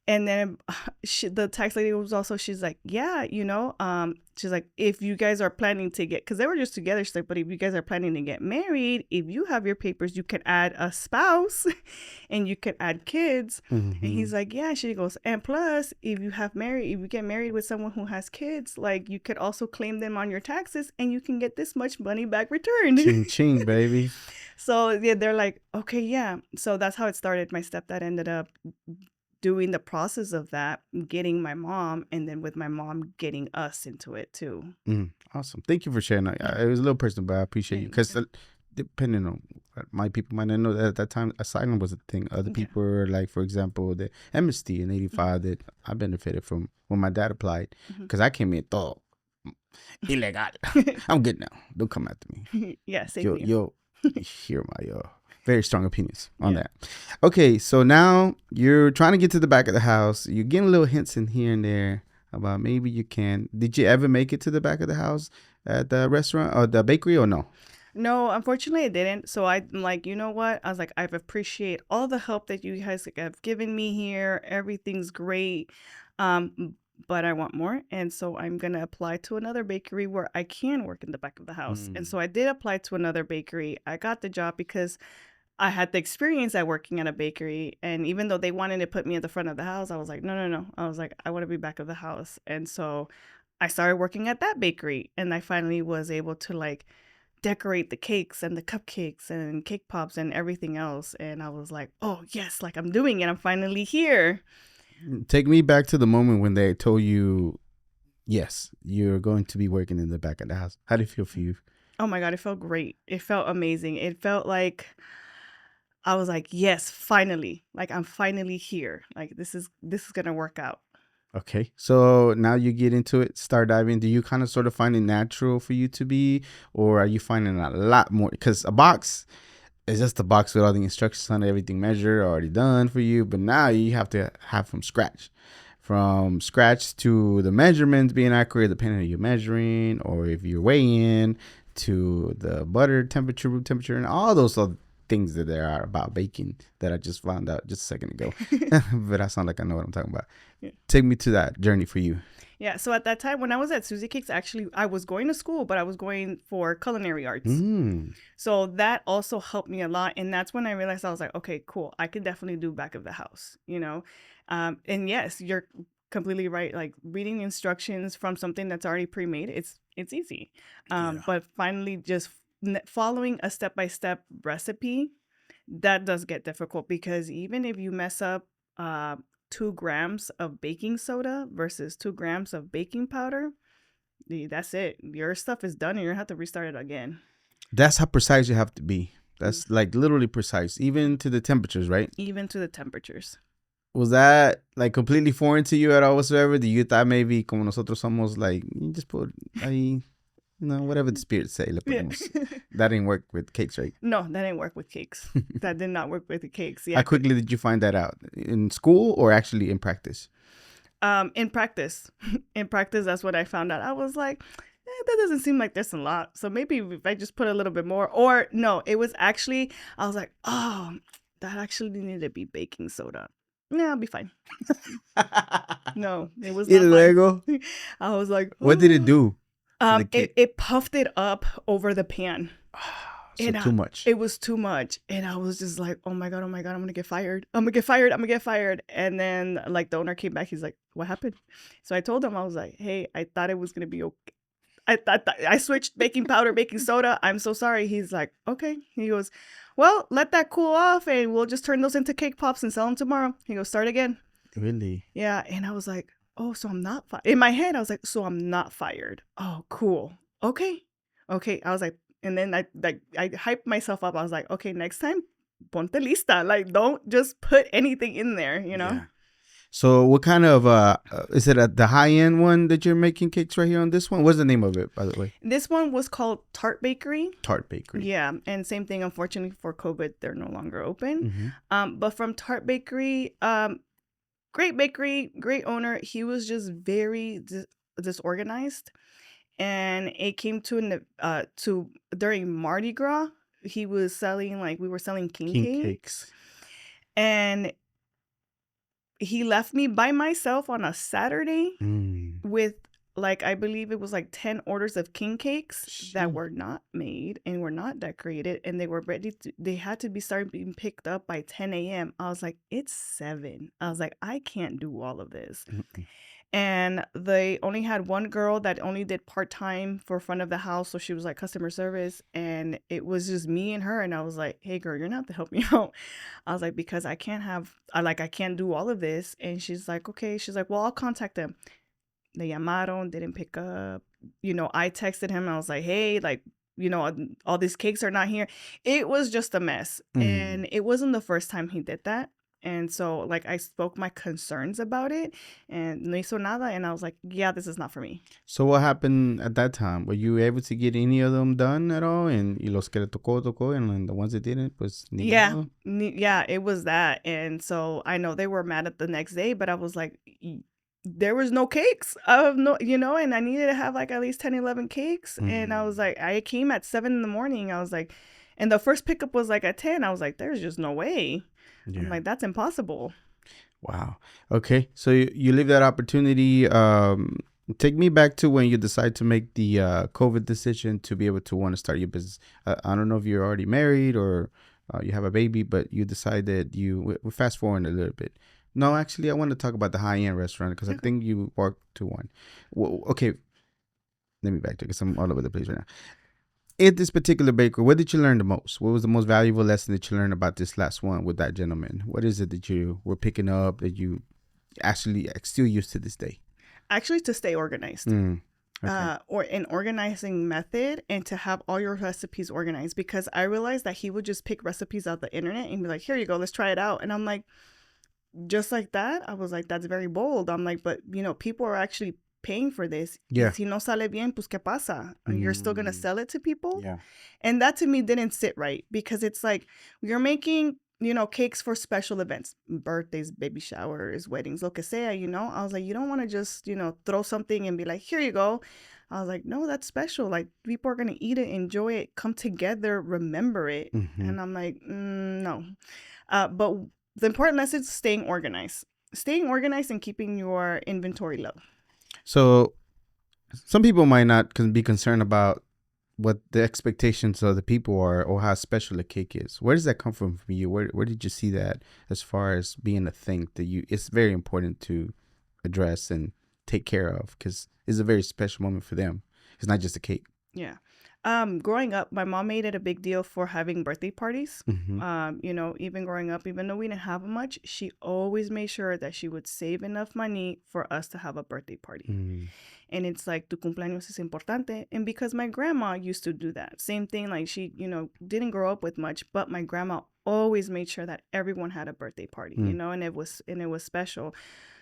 And then the tax lady was also, she's like, yeah, she's like, if you guys are planning to get, because they were just together, she's like, but if you guys are planning to get married, if you have your papers, you can add a spouse and you can add kids. And he's like, yeah. She goes, and plus, if you get married with someone who has kids, like you could also claim them on your taxes and you can get this much money back returned. Ching ching, baby. So yeah, they're like, okay, yeah. So that's how it started. My stepdad ended up doing the process of that, getting my mom, and then with my mom getting us into it too. Awesome. Thank you for sharing that. It was a little personal, but I appreciate you, because depending on my people might not know that at that time asylum was a thing. Other people were like, for example, the amnesty in 85 that I benefited from when my dad applied, because I came in todo illegal. I'm good now. Don't come after me. Yeah, same yo, hear my very strong opinions on that. Okay, so now you're trying to get to the back of the house. You're getting little hints in here and there about maybe you can. Did you ever make it to the back of the house at the restaurant or the bakery, or no? No, unfortunately I didn't. So I'm like, you know what? I was like, I appreciate all the help that you guys have given me here. Everything's great. But I want more. And so I'm going to apply to another bakery where I can work in the back of the house. And so I did apply to another bakery. I got the job because I had the experience at working at a bakery. And even though they wanted to put me at the front of the house, I was like, no. I was like, I want to be back of the house. And so I started working at that bakery. And I finally was able to like decorate the cakes and the cupcakes and cake pops and everything else. And I was like, oh, yes, like I'm doing it. I'm finally here. Take me back to the moment when they told you, yes, you're going to be working in the back of the house. How did it feel for you? Oh, my God. It felt great. It felt amazing. It felt like I was like, yes, finally, like I'm finally here. Like this is going to work out. Okay. So now you get into it, start diving. Do you kind of sort of find it natural for you to be, or are you finding a lot more? Because a box is just a box with all the instructions on it, everything measured, already done for you. But now you have to have from scratch to the measurements being accurate, depending on you're measuring, or if you're weighing, to the butter temperature, room temperature, and all those other things that there are about baking that I just found out just a second ago. But I sound like I know what I'm talking about. Yeah. Take me to that journey for you. Yeah, so at that time when I was at Suzie Cakes, actually I was going to school, but I was going for culinary arts. So that also helped me a lot. And that's when I realized, I was like, okay, cool, I can definitely do back of the house, and yes, you're completely right. Like reading instructions from something that's already pre-made, it's easy. But finally just following a step-by-step recipe, that does get difficult, because even if you mess up 2 grams of baking soda versus 2 grams of baking powder, that's it. Your stuff is done and you have to restart it again. That's how precise you have to be. That's like literally precise, even to the temperatures, right? Even to the temperatures. Was that like completely foreign to you at all whatsoever? Do you thought maybe como nosotros somos, like, you just put ahí, whatever the spirits say. That didn't work with cakes, right? No, that didn't work with cakes. That did not work with the cakes. Yeah. How quickly did you find that out? In school or actually in practice? In practice. In practice, that's what I found out. I was like, that doesn't seem like there's a lot. So maybe if I just put a little bit more. Or no, it was actually, I was like, oh, that actually needed to be baking soda. Yeah, I'll be fine. No, it was not fine. I was like, oh. What did it do? It puffed it up over the pan. So too much. It was too much. And I was just like, oh my God, I'm going to get fired. I'm going to get fired. And then like the owner came back. He's like, what happened? So I told him, I was like, hey, I thought it was going to be okay. I switched baking powder, baking soda. I'm so sorry. He's like, okay. He goes, well, let that cool off and we'll just turn those into cake pops and sell them tomorrow. He goes, start again. Really? Yeah. And I was like, oh, so I'm not fired. In my head, I was like, so I'm not fired. Oh, cool. Okay. Okay. I was like, and then I hyped myself up. I was like, okay, next time, ponte lista. Like, don't just put anything in there, you know? Yeah. So what kind of is it the high end one that you're making cakes right here on this one? What's the name of it, by the way? This one was called Tart Bakery. Tart Bakery. Yeah, and same thing. Unfortunately for COVID, they're no longer open. Mm-hmm. But from Tart Bakery, great bakery, great owner. He was just very disorganized, and it came to during Mardi Gras. He was selling we were selling king cakes, and he left me by myself on a Saturday with I believe it was 10 orders of king cakes that were not made and were not decorated, and they were they had to be started being picked up by 10 a.m. I was like, it's 7. I was like, I can't do all of this. And they only had one girl that only did part-time for front of the house, so she was customer service, and it was just me and her. And I was like, hey girl, you're gonna have to help me out. I was like, because I can't do all of this. And she's like, okay. She's like, well, I'll contact them. They llamaron, didn't pick up. I texted him. I was like, hey, all these cakes are not here. It was just a mess. And it wasn't the first time he did that. And so, I spoke my concerns about it, and no hizo nada. And I was like, yeah, this is not for me. So what happened at that time? Were you able to get any of them done at all? And y los que le tocó, and the ones that didn't, pues ni modo. Yeah, it was that. And so I know they were mad at the next day, but I was like, there was no cakes and I needed to have at least 10, 11 cakes. And I was like, I came at 7 in the morning. I was like, and the first pickup was at 10. I was like, there's just no way. Yeah. I'm like, that's impossible. Wow. Okay. So you leave that opportunity. Take me back to when you decide to make the COVID decision to be able to want to start your business. I don't know if you're already married or you have a baby, but you decided we fast forward a little bit. No, actually, I want to talk about the high-end restaurant because I think you walked to one. Well, okay. Let me back to it because I'm all over the place right now. At this particular bakery, what did you learn the most? What was the most valuable lesson that you learned about this last one with that gentleman? What is it that you were picking up that you actually still use to this day? Actually, to stay organized. Okay. Or an organizing method, and to have all your recipes organized, because I realized that he would just pick recipes out the internet and be like, here you go, let's try it out. And I'm like, just like that? I was like, that's very bold. I'm like, but people are actually paying for this. Yeah. Si no sale bien, pues qué pasa? You're still gonna sell it to people? Yeah. And that to me didn't sit right, because it's like you're making cakes for special events, birthdays, baby showers, weddings, lo que sea. I was like, you don't want to just throw something and be like, here you go. I was like, no, that's special. People are gonna eat it, enjoy it, come together, remember it. And I'm like, no. But the important lesson is staying organized and keeping your inventory low. So some people might not be concerned about what the expectations of the people are or how special a cake is. Where does that come from you? Where did you see that as far as being a thing that it's very important to address and take care of, because it's a very special moment for them. It's not just a cake. Yeah. Growing up, my mom made it a big deal for having birthday parties. Even growing up, even though we didn't have much, she always made sure that she would save enough money for us to have a birthday party. And it's like, tu cumpleaños es importante. And because my grandma used to do that, same thing, she, didn't grow up with much, but my grandma always made sure that everyone had a birthday party, and it was special.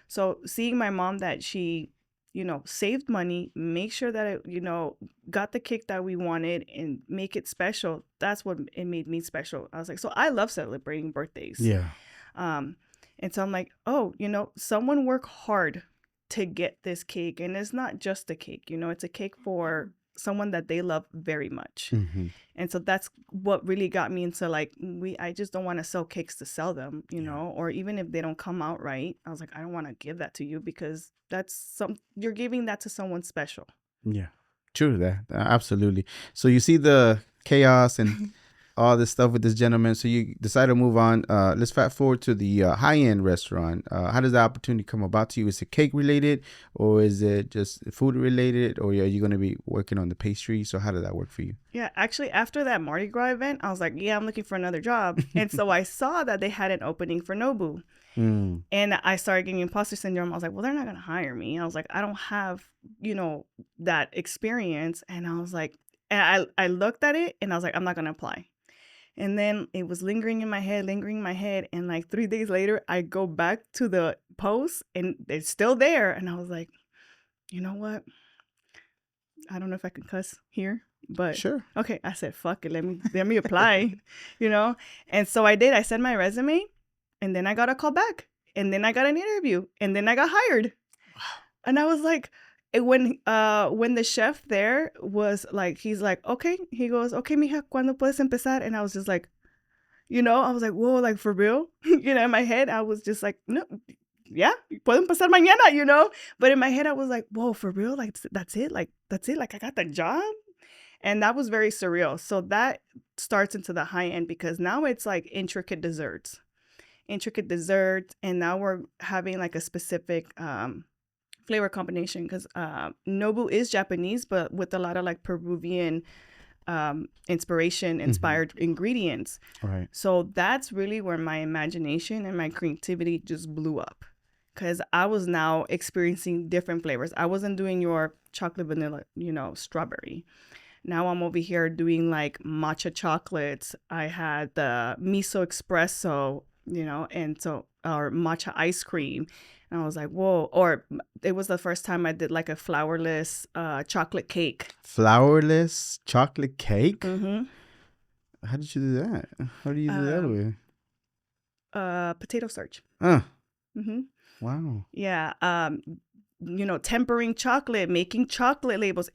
So seeing my mom, that she saved money, make sure that it, got the cake that we wanted and make it special. That's what it made me special. I was like, so I love celebrating birthdays. Yeah. And so I'm like, oh, someone worked hard to get this cake. And it's not just a cake, it's a cake for someone that they love very much. And so that's what really got me into I just don't want to sell cakes to sell them, or even if they don't come out right. I was like, I don't want to give that to you, because you're giving that to someone special. Yeah, true that. Absolutely. So you see the chaos and all this stuff with this gentleman. So you decide to move on. Let's fast forward to the high-end restaurant. How does the opportunity come about to you? Is it cake related, or is it just food related, or are you going to be working on the pastry? So how did that work for you? Yeah, actually, after that Mardi Gras event, I was like, yeah, I'm looking for another job. And so I saw that they had an opening for Nobu. And I started getting imposter syndrome. I was like, well, they're not going to hire me. I was like, I don't have, that experience. And I was like, and I looked at it and I was like, I'm not going to apply. And then it was lingering in my head. And like 3 days later, I go back to the post and it's still there. And I was like, you know what? I don't know if I can cuss here, but sure. Okay. I said, fuck it. Let me apply, And so I did. I sent my resume and then I got a call back and then I got an interview and then I got hired. Wow. And I was like, when the chef there was like, he's like, okay, he goes, okay, mija, ¿cuándo puedes empezar? And I was just like, I was like, whoa, like for real? In my head, I was just like, no, yeah, puedo empezar mañana, But in my head, I was like, whoa, for real? Like, that's it? Like, I got the job? And that was very surreal. So that starts into the high end because now it's like intricate desserts. And now we're having like a specific flavor combination because Nobu is Japanese, but with a lot of like Peruvian inspired ingredients. Right. So that's really where my imagination and my creativity just blew up because I was now experiencing different flavors. I wasn't doing your chocolate vanilla, strawberry. Now I'm over here doing like matcha chocolates. I had the Miso Espresso, and so, or matcha ice cream. And I was like, whoa. Or it was the first time I did like a flourless chocolate cake. Flourless chocolate cake? Mm-hmm. How did you do that? How do you do that with? Potato starch. Mm-hmm. Wow. Yeah. Tempering chocolate, making chocolate labels.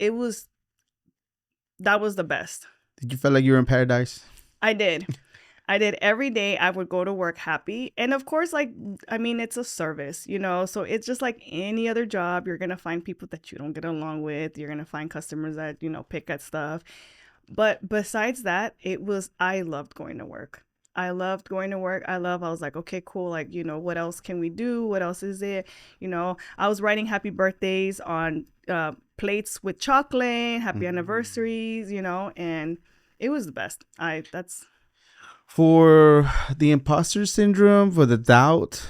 That was the best. Did you feel like you were in paradise? I did. Every day I would go to work happy. And of course, it's a service, so it's just like any other job. You're going to find people that you don't get along with. You're going to find customers that, pick at stuff. But besides that, I loved going to work. I was like, okay, cool. Like, what else can we do? What else is it? I was writing happy birthdays on plates with chocolate, happy anniversaries, and it was the best. For the imposter syndrome, for the doubt,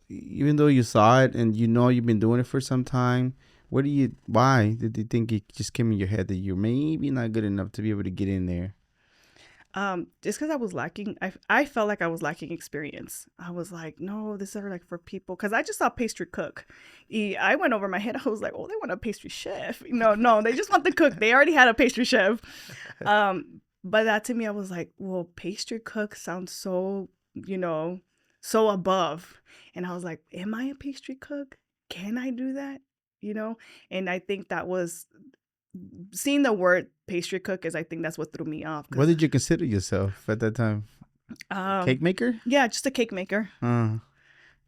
even though you saw it and you've been doing it for some time, why did you think it just came in your head that you're maybe not good enough to be able to get in there? Just because I was lacking, I felt like I was lacking experience. I was like, no, this is like for people, because I just saw pastry cook. I went over my head. I was like, oh, they want a pastry chef. No, they just want the cook. They already had a pastry chef. But that to me, I was like, well, pastry cook sounds so, so above. And I was like, am I a pastry cook? Can I do that? And I think that was seeing the word pastry cook I think that's what threw me off. What did you consider yourself at that time? Cake maker? Yeah, just a cake maker.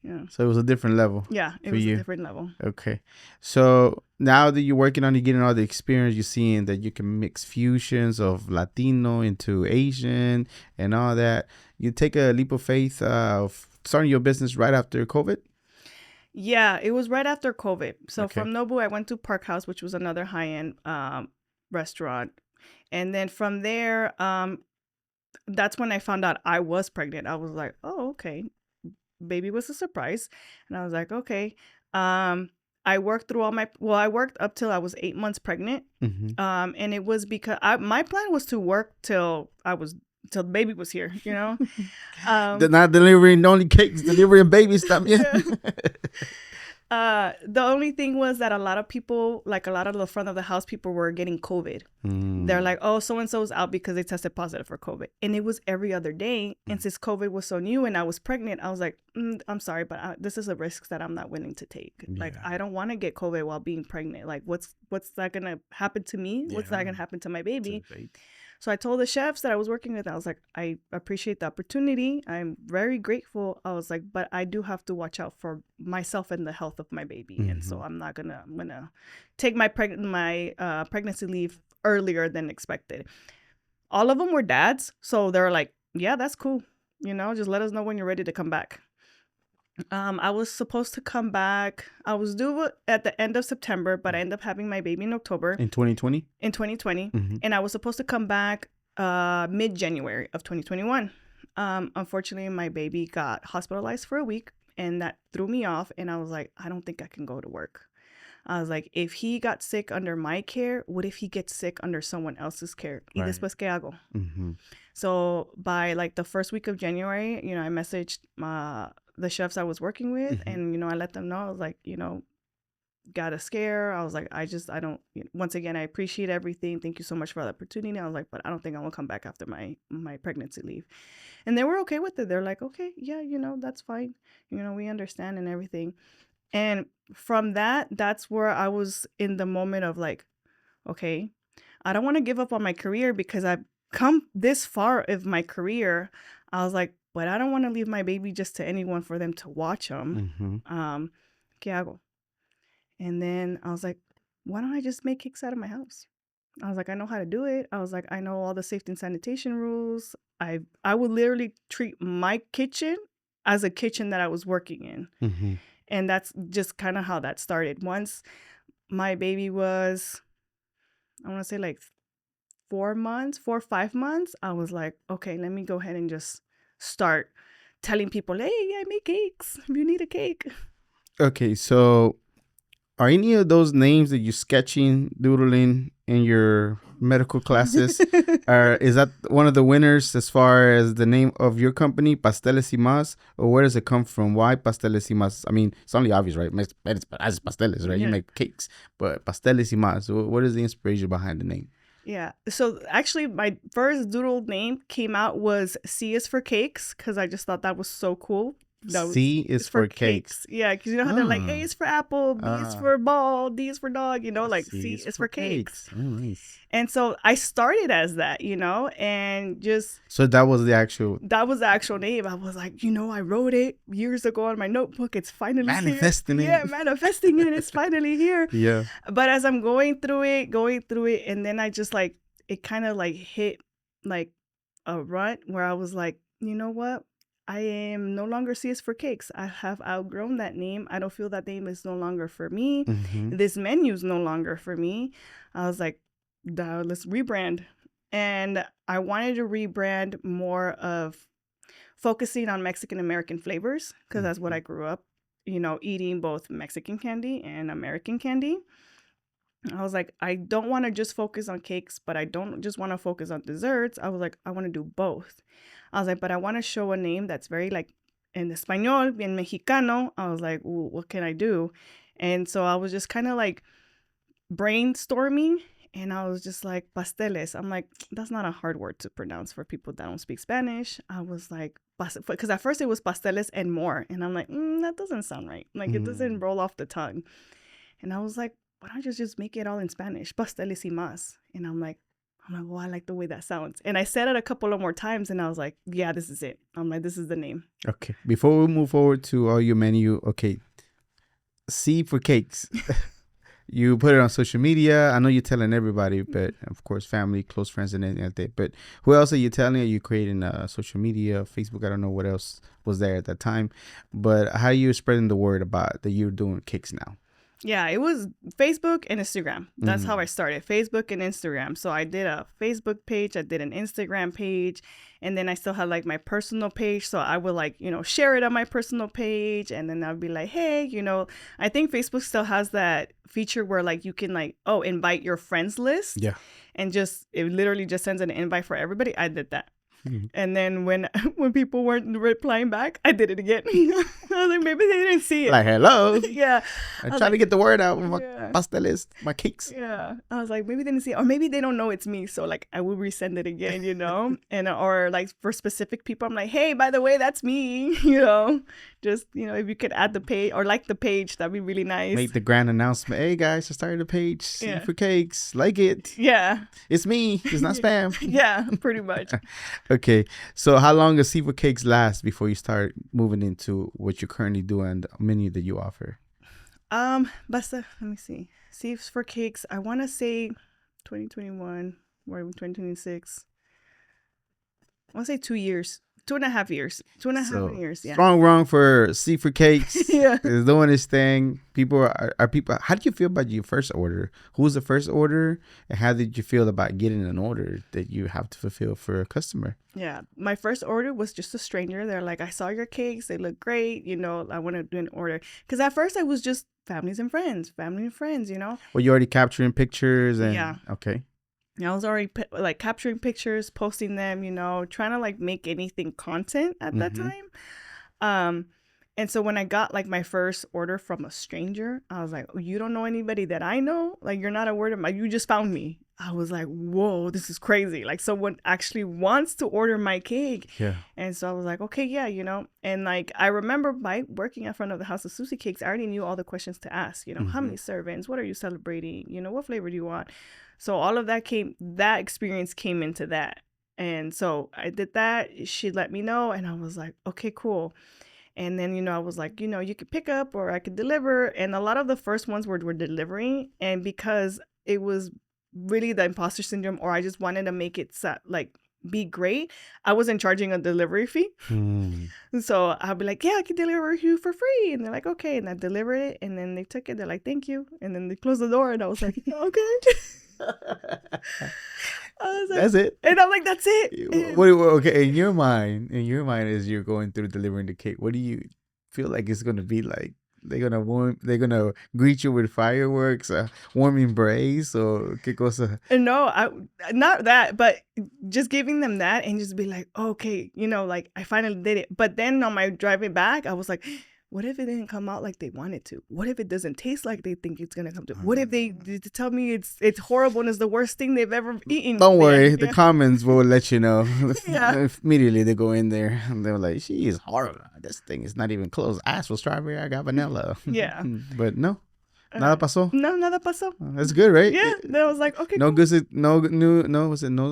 Yeah. So it was a different level. Yeah, it was a different level. Okay. So now that you're working on it, getting all the experience, you're seeing that you can mix fusions of Latino into Asian and all that. You take a leap of faith of starting your business right after COVID? Yeah, it was right after COVID. So from Nobu, I went to Park House, which was another high-end restaurant. And then from there, that's when I found out I was pregnant. I was like, oh, okay. Baby was a surprise. And I was like, okay. I worked through I worked up till I was 8 months pregnant. And it was because my plan was to work till the baby was here, They're not delivering only cakes, delivering baby stuff. Yeah. The only thing was that a lot of people, like a lot of the front of the house people, were getting COVID. They're like, oh, so-and-so's out because they tested positive for COVID. And it was every other day. And since COVID was so new and I was pregnant, I was like, I'm sorry, but this is a risk that I'm not willing to take. Yeah. Like, I don't want to get COVID while being pregnant. Like, what's that going to happen to me? Yeah. What's that going to happen to my baby? So I told the chefs that I was working with, I was like, I appreciate the opportunity. I'm very grateful. I was like, but I do have to watch out for myself and the health of my baby. And so I'm going to take my pregnancy leave earlier than expected. all of them were dads. So they're like, yeah, that's cool. You know, just let us know when you're ready to come back. I was supposed to come back. I was due at the end of September, but I ended up having my baby in October. In 2020? In 2020. Mm-hmm. And I was supposed to come back mid-January of 2021. Unfortunately, my baby got hospitalized for a week, and that threw me off. And I was like, I don't think I can go to work. I was like, if he got sick under my care, what if he gets sick under someone else's care? Y después, ¿qué hago? Mm-hmm. So by like the first week of January, you know, I messaged the chefs I was working with, and, you know, I let them know. I was like, you know, got a scare. I was like, I don't, once again, I appreciate everything. Thank you so much for the opportunity. I was like, but I don't think I'm gonna come back after my pregnancy leave. And they were okay with it. They're like, okay, yeah, you know, that's fine. You know, we understand and everything. And from that's where I was in the moment of like, okay, I don't want to give up on my career because I've come this far of my career. I was like, but I don't want to leave my baby just to anyone for them to watch them. ¿Qué hago? And then I was like, why don't I just make cakes out of my house? I was like, I know how to do it. I was like, I know all the safety and sanitation rules. I would literally treat my kitchen as a kitchen that I was working in. And that's just kind of how that started. Once my baby was, I want to say like 4 or 5 months, I was like, okay, let me go ahead and just start telling people, hey, I make cakes if you need a cake. Okay, so are any of those names that you're sketching, doodling in your medical classes, is that one of the winners as far as the name of your company, Pasteles Y Más? Or where does it come from? Why Pasteles Y Más? I mean, it's only obvious, right? It's pasteles, right? Yeah. You make cakes. But Pasteles Y Más, what is the inspiration behind the name? Yeah. So actually, my first doodle name came out was C is for cakes, because I just thought that was so cool. C is for cakes. Yeah, because you know how they're like, A is for apple, B is for ball, D is for dog, you know, like C is for cakes. Oh, nice. And so I started as that, you know, and just... So that was the actual... That was the actual name. I was like, you know, I wrote it years ago on my notebook. It's finally manifesting here. Yeah, manifesting it. It's finally here. Yeah. But as I'm going through it, and then I just like, it kind of like hit like a rut where I was like, you know what? I am no longer C is for cakes. I have outgrown that name. I don't feel that name is no longer for me. This menu is no longer for me. I was like, let's rebrand. And I wanted to rebrand more of focusing on Mexican American flavors, because that's what I grew up, you know, eating both Mexican candy and American candy. I was like, I don't want to just focus on cakes, but I don't just want to focus on desserts. I was like, I want to do both. I was like, but I want to show a name that's very like en español, bien mexicano. I was like, what can I do? And so I was just kind of like brainstorming, and I was just like, pasteles. I'm like, that's not a hard word to pronounce for people that don't speak Spanish. I was like, because at first it was pasteles and more. And I'm like, that doesn't sound right. Like, it doesn't roll off the tongue. And I was like, why don't you just make it all in Spanish? Pasteles Y Más. And I'm like, well, I like the way that sounds. And I said it a couple of more times, and I was like, yeah, this is it. I'm like, this is the name. Okay. Before we move forward to all your menu, okay, C for cakes. You put it on social media. I know you're telling everybody, but of course, family, close friends, and anything like that. But who else are you telling? Are you creating social media, Facebook? I don't know what else was there at that time. But how are you spreading the word about that you're doing cakes now? Yeah, it was Facebook and Instagram. That's how I started. Facebook and Instagram. So I did a Facebook page. I did an Instagram page. And then I still had like my personal page. So I would like, you know, share it on my personal page. And then I'd be like, hey, you know, I think Facebook still has that feature where like you can like, invite your friends list. Yeah. And it literally just sends an invite for everybody. I did that. And then when people weren't replying back, I did it again. I was like, maybe they didn't see it. Like, hello. Yeah. I'm trying to get the word out with my pasteles, my cakes. Yeah. I was like, maybe they didn't see it. Or maybe they don't know it's me. So like, I will resend it again, you know? And or like for specific people, I'm like, hey, by the way, that's me, you know? Just, you know, if you could add the page or like the page, that'd be really nice. Make the grand announcement. Hey guys, I started a page. See for cakes. Like it. Yeah. It's me. It's not spam. Yeah, pretty much. Okay. So how long does C for Cakes last before you start moving into what you currently do and the menu that you offer? Let me see. C for Cakes, I want to say 2021 or 2026. I'll say 2 years, 2.5 years, 2.5 years. Yeah. Strong wrong for Seafood Cakes. Yeah. Is doing his thing. People are people. How did you feel about your first order? Who was the first order, and how did you feel about getting an order that you have to fulfill for a customer? Yeah. My first order was just a stranger. They're like, I saw your cakes. They look great. I want to do an order. Because at first I was just family and friends. Well, you already capturing pictures and Yeah. Okay. I was already like capturing pictures, posting them, trying to like make anything content at that time. And so when I got like my first order from a stranger, I was like, oh, you don't know anybody that I know? Like, you're not a word of mouth. You just found me. I was like, whoa, this is crazy. Like, someone actually wants to order my cake. Yeah. And so I was like, okay, yeah, And like, I remember by working in front of the House of Suzie Cakes, I already knew all the questions to ask, how many servings? What are you celebrating? What flavor do you want? So all of that experience came into that. And so I did that. She let me know. And I was like, okay, cool. And then, I was like, you could pick up or I could deliver. And a lot of the first ones were delivering. And because it was really the imposter syndrome, or I just wanted to make it like be great, I wasn't charging a delivery fee. So I'll be like, yeah, I can deliver you for free. And they're like, okay. And I delivered it. And then they took it. They're like, thank you. And then they closed the door. And I was like, okay. That's it. And I'm like, that's it. Okay, in your mind, as you're going through delivering the cake, what do you feel like it's gonna be like? They're gonna greet you with fireworks, a warm embrace, or qué cosa? No, not that, but just giving them that and just be like, okay, like I finally did it. But then on my driving back, I was like, what if it didn't come out like they wanted to? What if it doesn't taste like they think it's gonna come to? What if they tell me it's horrible and it's the worst thing they've ever eaten? Don't worry, the comments will let you know. Yeah. Immediately they go in there and they're like, "She is horrible. This thing is not even close. I asked for strawberry, I got vanilla." Yeah. But no. Nada pasó. No, nada pasó. That's good, right? Yeah. Then I was like, okay. No cool. good. No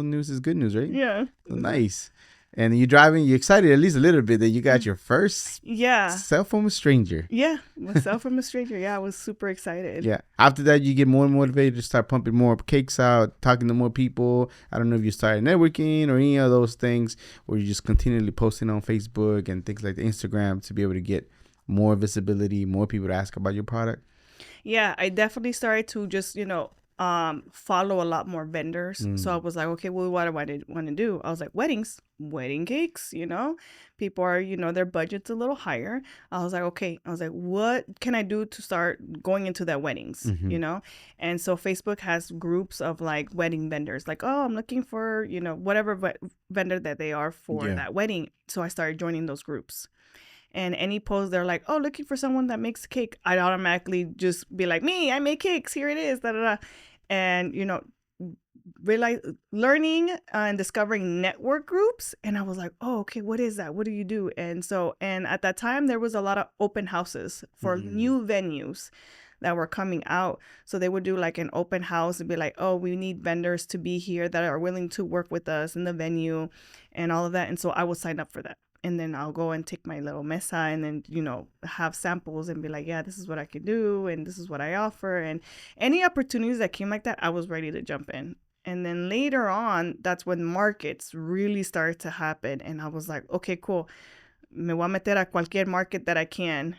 news is good news, right? Yeah. Nice. And you're driving, you're excited at least a little bit that you got your first cell from a stranger. Yeah, myself from a stranger. Yeah, I was super excited. Yeah. After that, you get more motivated to start pumping more cakes out, talking to more people. I don't know if you started networking or any of those things, or you just continually posting on Facebook and things like the Instagram to be able to get more visibility, more people to ask about your product. Yeah, I definitely started to just, follow a lot more vendors. So I was like, okay, well, what do I want to do? I was like, wedding cakes, people are, their budget's a little higher. I was like, okay, what can I do to start going into that weddings, And so Facebook has groups of like wedding vendors, like, oh, I'm looking for, whatever vendor that they are for that wedding. So I started joining those groups. And any post, they're like, oh, looking for someone that makes cake. I'd automatically just be like, me, I make cakes. Here it is. Da, da, da. And, learning and discovering network groups. And I was like, oh, okay, what is that? What do you do? And at that time, there was a lot of open houses for new venues that were coming out. So they would do like an open house and be like, oh, we need vendors to be here that are willing to work with us in the venue and all of that. And so I would sign up for that. And then I'll go and take my little Messa and then, have samples and be like, yeah, this is what I can do. And this is what I offer. And any opportunities that came like that, I was ready to jump in. And then later on, that's when markets really started to happen. And I was like, okay, cool. Me voy a meter a cualquier market that I can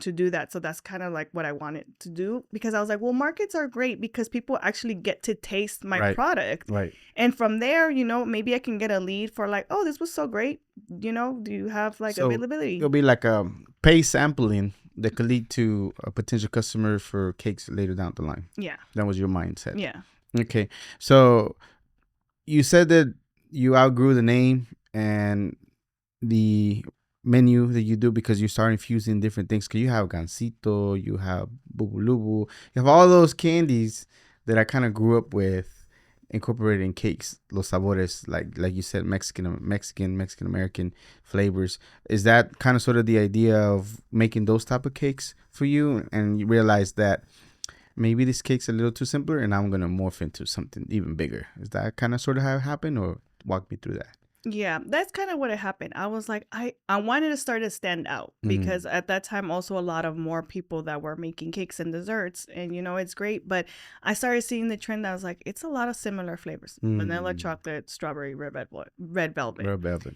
to do that. So that's kind of like what I wanted to do, because I was like, well, markets are great because people actually get to taste my product. Right. And from there, maybe I can get a lead for like, oh, this was so great. Do you have like availability? It'll be like a pay sampling that could lead to a potential customer for cakes later down the line. Yeah. That was your mindset. Yeah. Okay. So you said that you outgrew the name and the menu that you do because you start infusing different things. Because you have gansito, you have Bubu Lubu, you have all those candies that I kind of grew up with, incorporated in cakes, los sabores, like you said, Mexican American flavors. Is that kind of sort of the idea of making those type of cakes for you? And you realize that maybe this cake's a little too simpler and I'm going to morph into something even bigger. Is that kind of sort of how it happened, or walk me through that? Yeah, that's kind of what it happened. I was like, I wanted to start to stand out because at that time also a lot of more people that were making cakes and desserts, and it's great. But I started seeing the trend. I was like, it's a lot of similar flavors: vanilla, chocolate, strawberry, red velvet. Red velvet.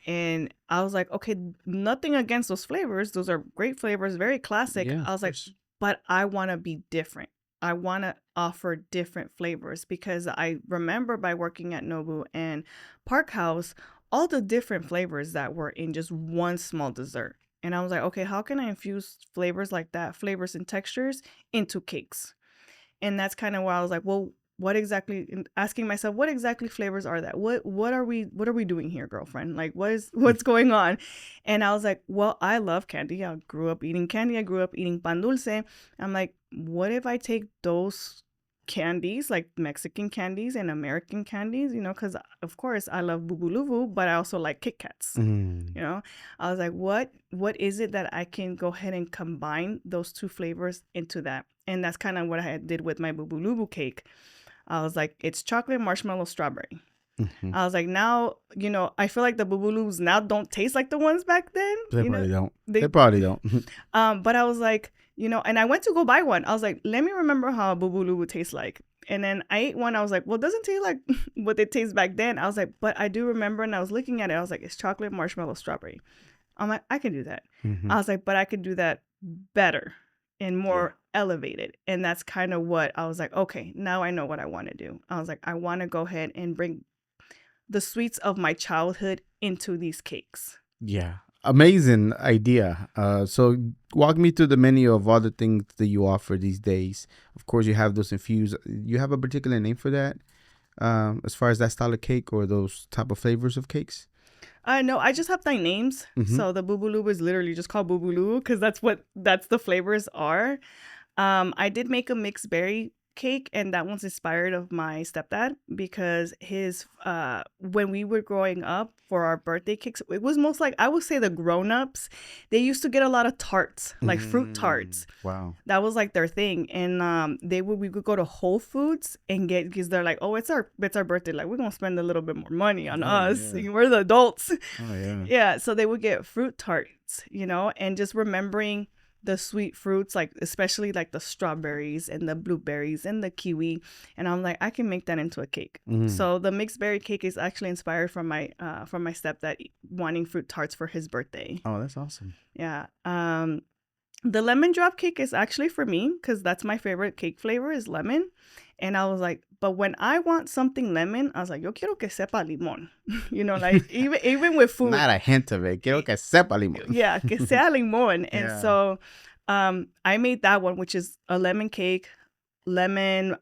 And I was like, okay, nothing against those flavors. Those are great flavors, very classic. Yeah, I was like, but I want to be different. I want to offer different flavors because I remember by working at Nobu and Park House, all the different flavors that were in just one small dessert. And I was like, okay, how can I infuse flavors like that, flavors and textures into cakes? And that's kind of where I was like, well, what exactly, asking myself, what exactly flavors are that? What are we doing here, girlfriend? Like, what's going on? And I was like, well, I love candy. I grew up eating candy. I grew up eating pan dulce. I'm like, what if I take those candies, like Mexican candies and American candies, because of course I love Bubu Lubu, but I also like Kit Kats. I was like, what is it that I can go ahead and combine those two flavors into that? And that's kind of what I did with my Bubu Lubu cake. I was like, it's chocolate, marshmallow, strawberry. I was like, now, I feel like the Bubu Lubus now don't taste like the ones back then. They probably don't. They probably don't. But I was like, and I went to go buy one. I was like, let me remember how a Bubu Lubu tastes like. And then I ate one. I was like, well, it doesn't taste like what it tastes back then. I was like, but I do remember. And I was looking at it. I was like, it's chocolate, marshmallow, strawberry. I'm like, I can do that. I was like, but I could do that better and more elevated. And that's kind of what I was like, okay, now I know what I want to do. I was like, I want to go ahead and bring the sweets of my childhood into these cakes. Yeah. Amazing idea. So walk me through the menu of all the things that you offer these days. Of course, you have those infused. You have a particular name for that as far as that style of cake or those type of flavors of cakes? No, I just have 9 names. So the Bubu Lubu is literally just called Bubu Lubu because that's the flavors are. I did make a mixed berry cake, and that one's inspired of my stepdad because his when we were growing up for our birthday cakes, it was most like, I would say, the grown-ups, they used to get a lot of tarts, like fruit tarts. Wow, that was like their thing. And we would go to Whole Foods and get, because they're like, oh, it's our birthday, like we're gonna spend a little bit more money on us. We're the adults. So they would get fruit tarts, and just remembering the sweet fruits, like especially like the strawberries and the blueberries and the kiwi, and I'm like, I can make that into a cake. So the mixed berry cake is actually inspired from my stepdad wanting fruit tarts for his birthday. Oh, that's awesome. Yeah. The lemon drop cake is actually for me because that's my favorite cake flavor is lemon. And I was like, but when I want something lemon, I was like, yo quiero que sepa limón. Like even with food. Not a hint of it. Quiero que sepa limón. Yeah, que sea limón. And so I made that one, which is a lemon cake, lemon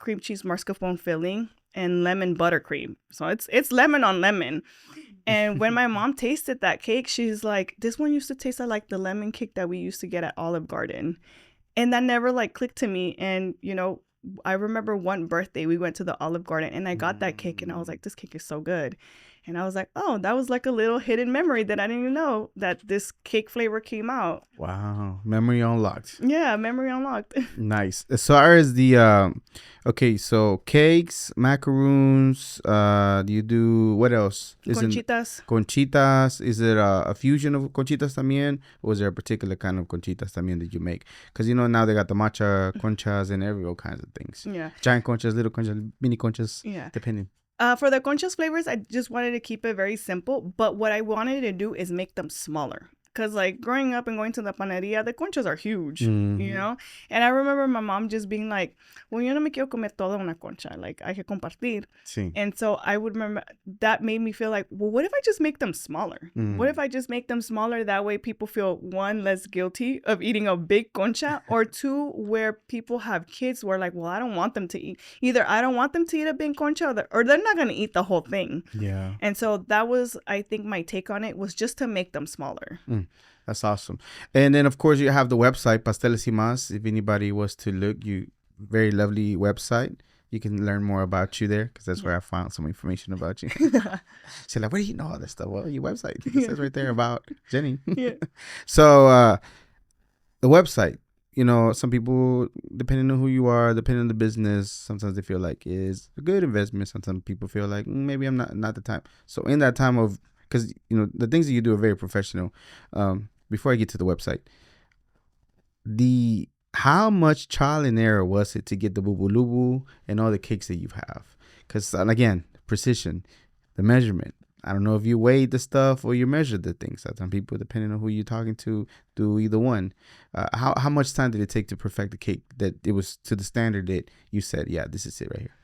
cream cheese mascarpone filling, and lemon buttercream. So it's lemon on lemon. And when my mom tasted that cake, she's like, this one used to taste like the lemon cake that we used to get at Olive Garden. And that never like clicked to me. And, I remember one birthday we went to the Olive Garden and I got that cake and I was like, this cake is so good. And I was like, oh, that was like a little hidden memory that I didn't even know that this cake flavor came out. Wow. Memory unlocked. Yeah, memory unlocked. Nice. As far as the, okay, so cakes, macaroons, do you do, what else? Conchitas. Is it a fusion of conchitas también? Or is there a particular kind of conchitas también that you make? Because, now they got the matcha conchas and all kinds of things. Yeah. Giant conchas, little conchas, mini conchas, depending. For the Conchas flavors, I just wanted to keep it very simple. But what I wanted to do is make them smaller. Because, like, growing up and going to the panaderia, the conchas are huge, And I remember my mom just being like, well, yo no me quiero comer toda una concha. Like, hay que compartir. Sí. And so I would remember that made me feel like, well, what if I just make them smaller? What if I just make them smaller? That way people feel, 1, less guilty of eating a big concha, or 2, where people have kids who are like, well, I don't want them to eat. Either I don't want them to eat a big concha or they're not going to eat the whole thing. Yeah. And so that was, I think, my take on it was just to make them smaller. That's awesome. And then, of course, you have the website, Pasteles Y Más. If anybody was to look, very lovely website. You can learn more about you there because that's where I found some information about you. She's like, where do you know all this stuff? Well, your website. It says right there about Jenny. Yeah. So the website, some people, depending on who you are, depending on the business, sometimes they feel like it's a good investment. Sometimes people feel like maybe I'm not the time. So in that time of, because the things that you do are very professional. Before I get to the website, how much trial and error was it to get the Bubu Lubu and all the cakes that you have? Because again, precision, the measurement. I don't know if you weighed the stuff or you measured the things. Some people, depending on who you're talking to, do either one. How much time did it take to perfect the cake that it was to the standard that you said, yeah, this is it right here?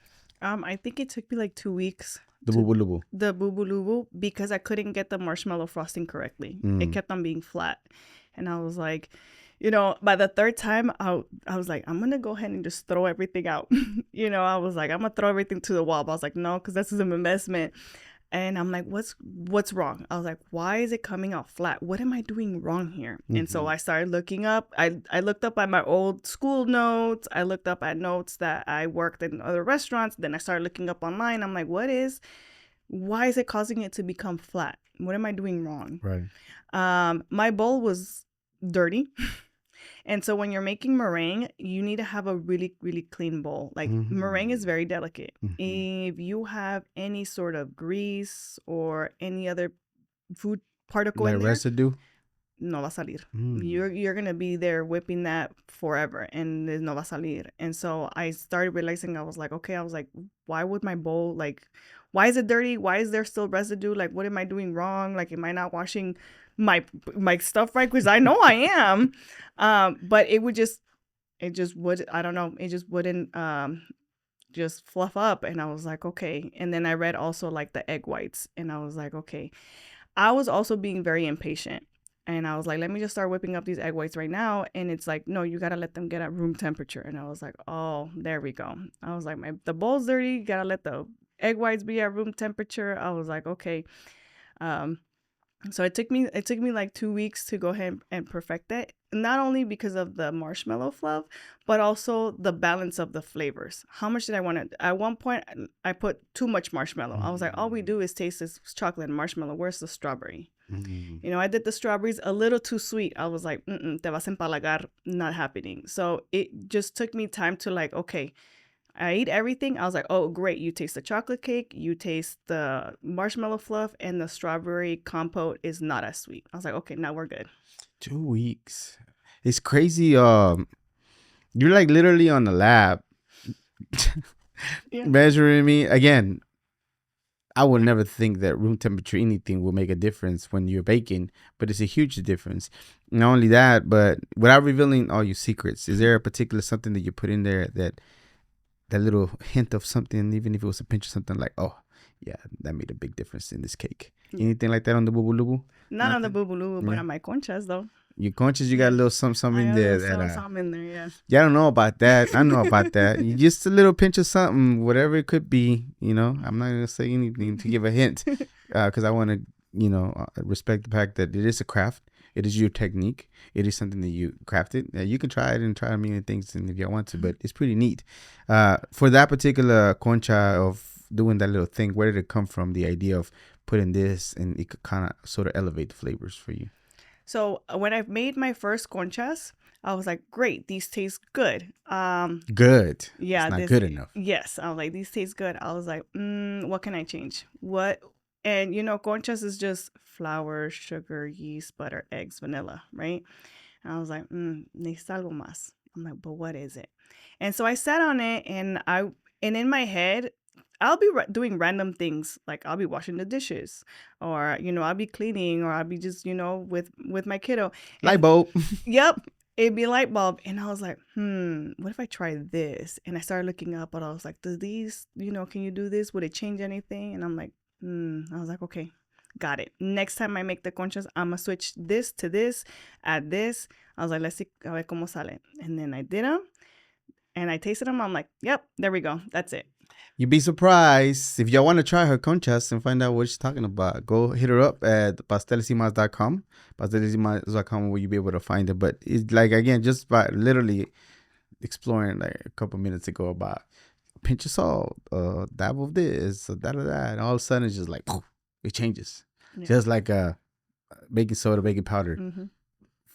I think it took me like 2 weeks. The Bubu Lubu. The Bubu Lubu, because I couldn't get the marshmallow frosting correctly. It kept on being flat. And I was like, by the third time, I was like, I'm going to go ahead and just throw everything out. I was like, I'm going to throw everything to the wall. But I was like, no, because this is an investment. And I'm like, what's wrong? I was like, why is it coming out flat? What am I doing wrong here? Mm-hmm. And so I started looking up. I looked up at my old school notes. I looked up at notes that I worked in other restaurants. Then I started looking up online. I'm like, why is it causing it to become flat? What am I doing wrong? Right. My bowl was dirty. And so when you're making meringue, you need to have a really, really clean bowl. Like meringue is very delicate. If you have any sort of grease or any other food particle in there, residue, no va a salir. You're gonna be there whipping that forever, and no va a salir. And so I started realizing, I was like, why would my bowl, why is it dirty? Why is there still residue? Like, what am I doing wrong? Like, am I not washing my stuff right? Because I know I am. But it just wouldn't just fluff up. And I was like, okay. And then I read also like the egg whites, and I was like, okay. I was also being very impatient. And I was like, let me just start whipping up these egg whites right now. And it's like, no, you got to let them get at room temperature. And I was like, oh, there we go. I was like, the bowl's dirty. You got to let the egg whites be at room temperature. I was like, okay. So it took me like 2 weeks to go ahead and perfect it. Not only because of the marshmallow fluff, but also the balance of the flavors. How much did I want to? At one point, I put too much marshmallow. I was like, all we do is taste this chocolate and marshmallow. Where's the strawberry? I did the strawberries a little too sweet. I was like, te vas a empalagar, not happening. So it just took me time to like, okay, I ate everything. I was like, oh, great. You taste the chocolate cake, you taste the marshmallow fluff, and the strawberry compote is not as sweet. I was like, okay, now we're good. 2 weeks. It's crazy. You're like literally on the lab measuring me. Again, I would never think that room temperature anything will make a difference when you're baking, but it's a huge difference. Not only that, but without revealing all your secrets, is there a particular something that you put in there that little hint of something, even if it was a pinch of something, like, oh, yeah, that made a big difference in this cake? Anything like that on the Bubu Lubu? Not on the Bubu Lubu, but on my conchas, though. Your conchas, you got a little something in there. Something in there, yeah. Yeah, I don't know about that. I know about that. Just a little pinch of something, whatever it could be, I'm not going to say anything to give a hint because I want to, respect the fact that it is a craft. It is your technique. It is something that you crafted. You can try it and try a million things if you want to, but it's pretty neat. For that particular concha of doing that little thing, where did it come from, the idea of putting this and it could kind of sort of elevate the flavors for you? So when I made my first conchas, I was like, great, these taste good. Good. Yeah. It's not good enough. Yes. I was like, these taste good. I was like, what can I change? And conchas is just flour, sugar, yeast, butter, eggs, vanilla, right? And I was like, necesito algo más. I'm like, but what is it? And so I sat on it, and in my head, I'll be doing random things, like I'll be washing the dishes, or I'll be cleaning, or I'll be just with my kiddo. Light bulb. Yep. It'd be a light bulb. And I was like, what if I try this? And I started looking up, but I was like, do these, can you do this? Would it change anything? And I'm like, I was like, okay, got it. Next time I make the conchas, I'm going to switch this to this, add this. I was like, let's see, a ver cómo sale. And then I did them, and I tasted them. I'm like, yep, there we go. That's it. You'd be surprised. If y'all want to try her conchas and find out what she's talking about, go hit her up at pastelesymas.com. Pastelesymas.com, where you'll be able to find it. But it's like, again, just by literally exploring like a couple minutes ago about pinch of salt, dab of this, da-da-da. And all of a sudden, it's just like, it changes. Yeah. Just like baking soda, baking powder.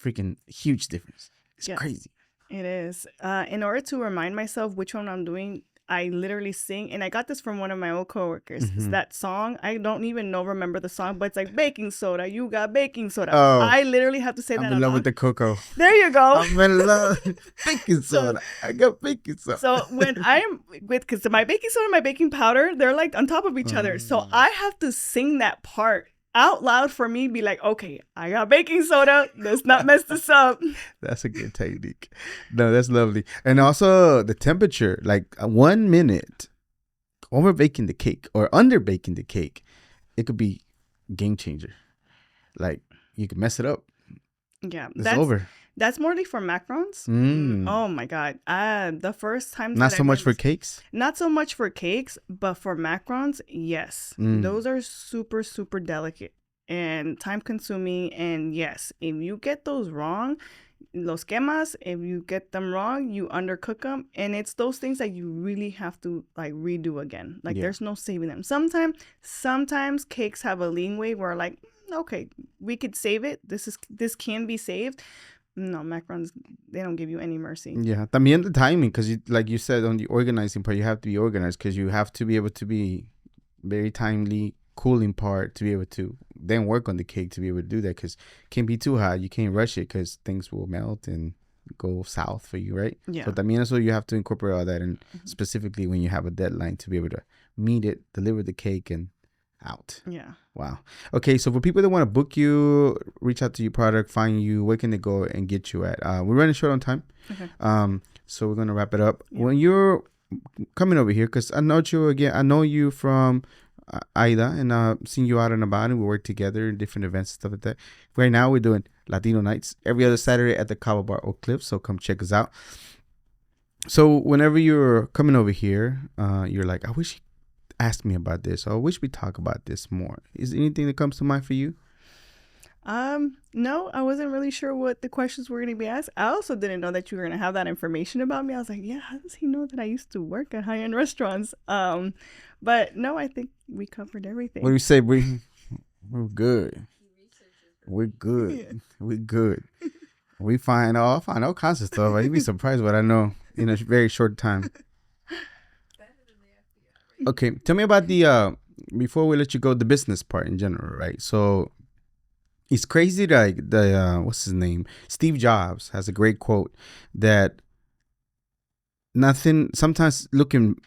Freaking huge difference. It's crazy. It is. In order to remind myself which one I'm doing, I literally sing, and I got this from one of my old coworkers. It's that song. I don't even remember the song, but it's like baking soda. You got baking soda. Oh, I literally have to say that. I'm in love with the cocoa. There you go. I'm in love with baking soda. I got baking soda. So when I'm because my baking soda and my baking powder, they're like on top of each other. So I have to sing that part out loud for me, be like, okay, I got baking soda. Let's not mess this up. That's a good technique. No, that's lovely. And also the temperature, like 1 minute over baking the cake or under baking the cake, it could be game changer. Like you could mess it up. Yeah, it's over. That's more like for macarons. Oh my God. The first time. Not so much for cakes? Not so much for cakes, but for macarons, yes. Those are super, super delicate and time consuming. And yes, if you get those wrong, los quemas, if you get them wrong, you undercook them. And it's those things that you really have to like redo again. Like there's no saving them. Sometimes cakes have a leeway where like, okay, we could save it. This can be saved. No, macarons, they don't give you any mercy. Yeah, también the timing, because like you said on the organizing part, you have to be organized because you have to be able to be very timely, cooling part to be able to then work on the cake to be able to do that, because it can't be too hot. You can't rush it because things will melt and go south for you, right? Yeah. So también eso you have to incorporate all that, and specifically when you have a deadline to be able to meet it, deliver the cake, and out. Yeah. Wow. Okay, so for people that want to book you, reach out to your product, find you, where can they go and get you at? We're running short on time. Okay. So we're gonna wrap it up. Yeah. When you're coming over here, because I know you from Aida, and seen you out and about, and we work together in different events and stuff like that. Right now we're doing Latino nights every other Saturday at the Cabo Bar Oak Cliff, so come check us out. So whenever you're coming over here, you're like, I wish ask me about this, or I wish we talk about this more. Is there anything that comes to mind for you? No, I wasn't really sure what the questions were going to be asked. I also didn't know that you were going to have that information about me. I was like, yeah, how does he know that I used to work at high-end restaurants? But no, I think we covered everything. What do you say? We're good. We're good. Yeah. We're good. We find all kinds of stuff. You'd be surprised what I know in a very short time. Okay, tell me about the before we let you go, the business part in general, right? So it's crazy, like the what's his name? Steve Jobs has a great quote that nothing, sometimes looking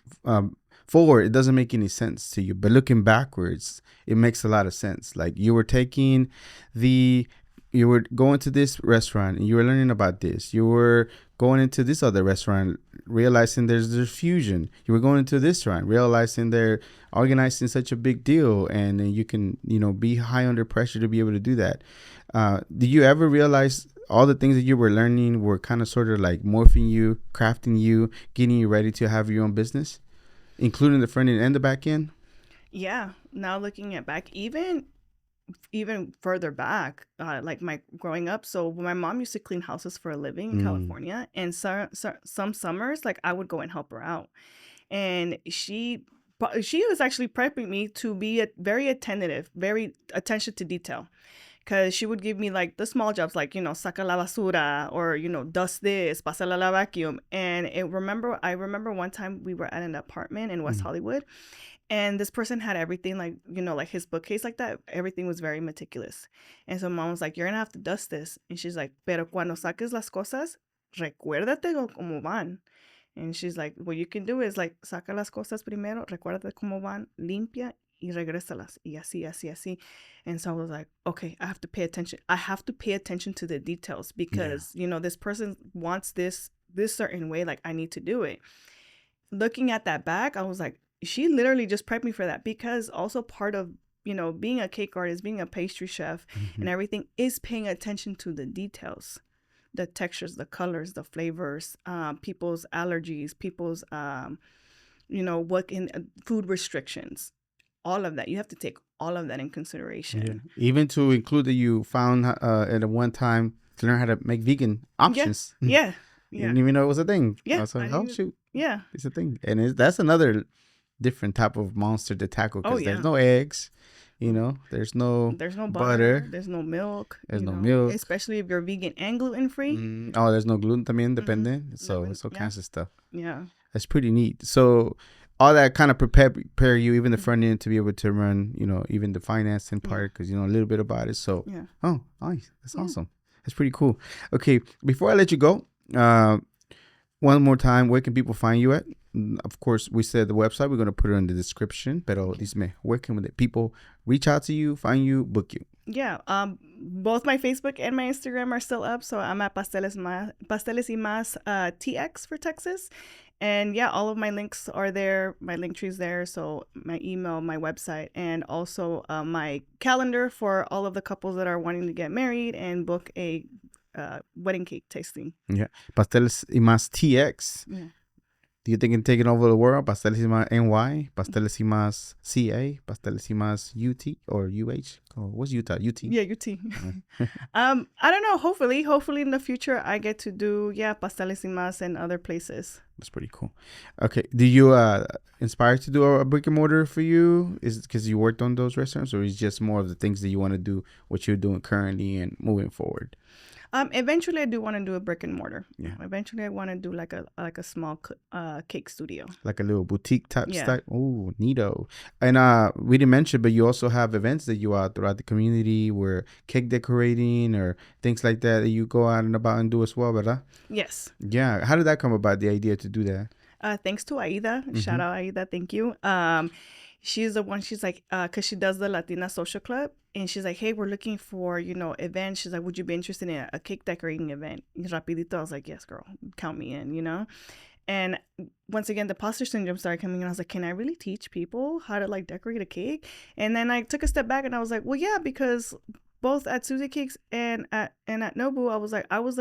forward, it doesn't make any sense to you, but looking backwards, it makes a lot of sense. Like you were going to this restaurant and you were learning about this. You were going into this other restaurant, realizing there's fusion. You were going into this restaurant, realizing they're organizing such a big deal, and then you can, be high under pressure to be able to do that. Did you ever realize all the things that you were learning were kind of sort of like morphing you, crafting you, getting you ready to have your own business, including the front end and the back end? Yeah. Now looking at back, even further back, like my growing up. So my mom used to clean houses for a living in California, and some summers, like I would go and help her out, and she was actually prepping me to be very attentive, very attention to detail, because she would give me like the small jobs, like saca la basura, or dust this, pasa la vacuum. And I remember one time we were at an apartment in West Hollywood. And this person had everything, like, like his bookcase like that. Everything was very meticulous. And so mom was like, you're going to have to dust this. And she's like, pero cuando saques las cosas, recuérdate como van. And she's like, what you can do is like, saca las cosas primero, recuérdate como van, limpia y regrésalas. Y así, así, así. And so I was like, okay, I have to pay attention. I have to pay attention to the details because, this person wants this certain way. Like, I need to do it. Looking at that back, I was like, she literally just prepped me for that, because also part of, being a cake artist, being a pastry chef and everything is paying attention to the details, the textures, the colors, the flavors, people's allergies, people's, what in food restrictions, all of that. You have to take all of that in consideration. Yeah. Even to include that you found at a one time to learn how to make vegan options. Yeah. You didn't even know it was a thing. Yeah. I was like, shoot. Yeah. It's a thing. And that's another different type of monster to tackle, because there's no eggs, You know, there's no butter. There's no milk. There's no milk. Especially if you're vegan and gluten free. Oh, there's no gluten también, depende. So it's all kinds of stuff. Yeah. That's pretty neat. So all that kind of prepare you, even the front end, to be able to run, you know, even the financing part, because you know a little bit about it. So, oh, nice. That's awesome. That's pretty cool. Okay, before I let you go, one more time, where can people find you at? Of course, we said the website. We're going to put it in the description. Pero dime, where can people reach out to you, find you, book you? Yeah, both my Facebook and my Instagram are still up. So I'm at Pasteles Y Más TX for Texas. And yeah, all of my links are there. My link tree's there. So my email, my website, and also my calendar for all of the couples that are wanting to get married and book a wedding cake tasting. Yeah. Pasteles Y Más TX. Yeah. Do you think in taking over the world? Pasteles Y Más NY, Pasteles Y Más CA, Pasteles Y Más UT or UH? Oh, what's Utah? UT? Yeah, UT. I don't know. Hopefully in the future I get to do Pasteles Y Más in other places. That's pretty cool. Okay, do you inspire to do a brick and mortar for you? Is it because you worked on those restaurants, or is it just more of the things that you want to do, what you're doing currently and moving forward? Eventually I do want to do a brick and mortar. Yeah. Eventually I want to do like a small cake studio. Like a little boutique type style. Oh, neato. And we didn't mention, but you also have events that you are throughout the community where cake decorating or things like that you go out and about and do as well, ¿verdad? Yes. Yeah. How did that come about, the idea to do that? Thanks to Aida. Shout out Aida. Thank you. She's the one, she's like, because she does the Latina social club. And she's like, hey, we're looking for, events. She's like, would you be interested in a cake decorating event? Rapidito. I was like, yes, girl, count me in, And once again, the imposter syndrome started coming in. I was like, can I really teach people how to decorate a cake? And then I took a step back and I was like, well, yeah, because both at Suzie Cakes and at Nobu, I was like, I was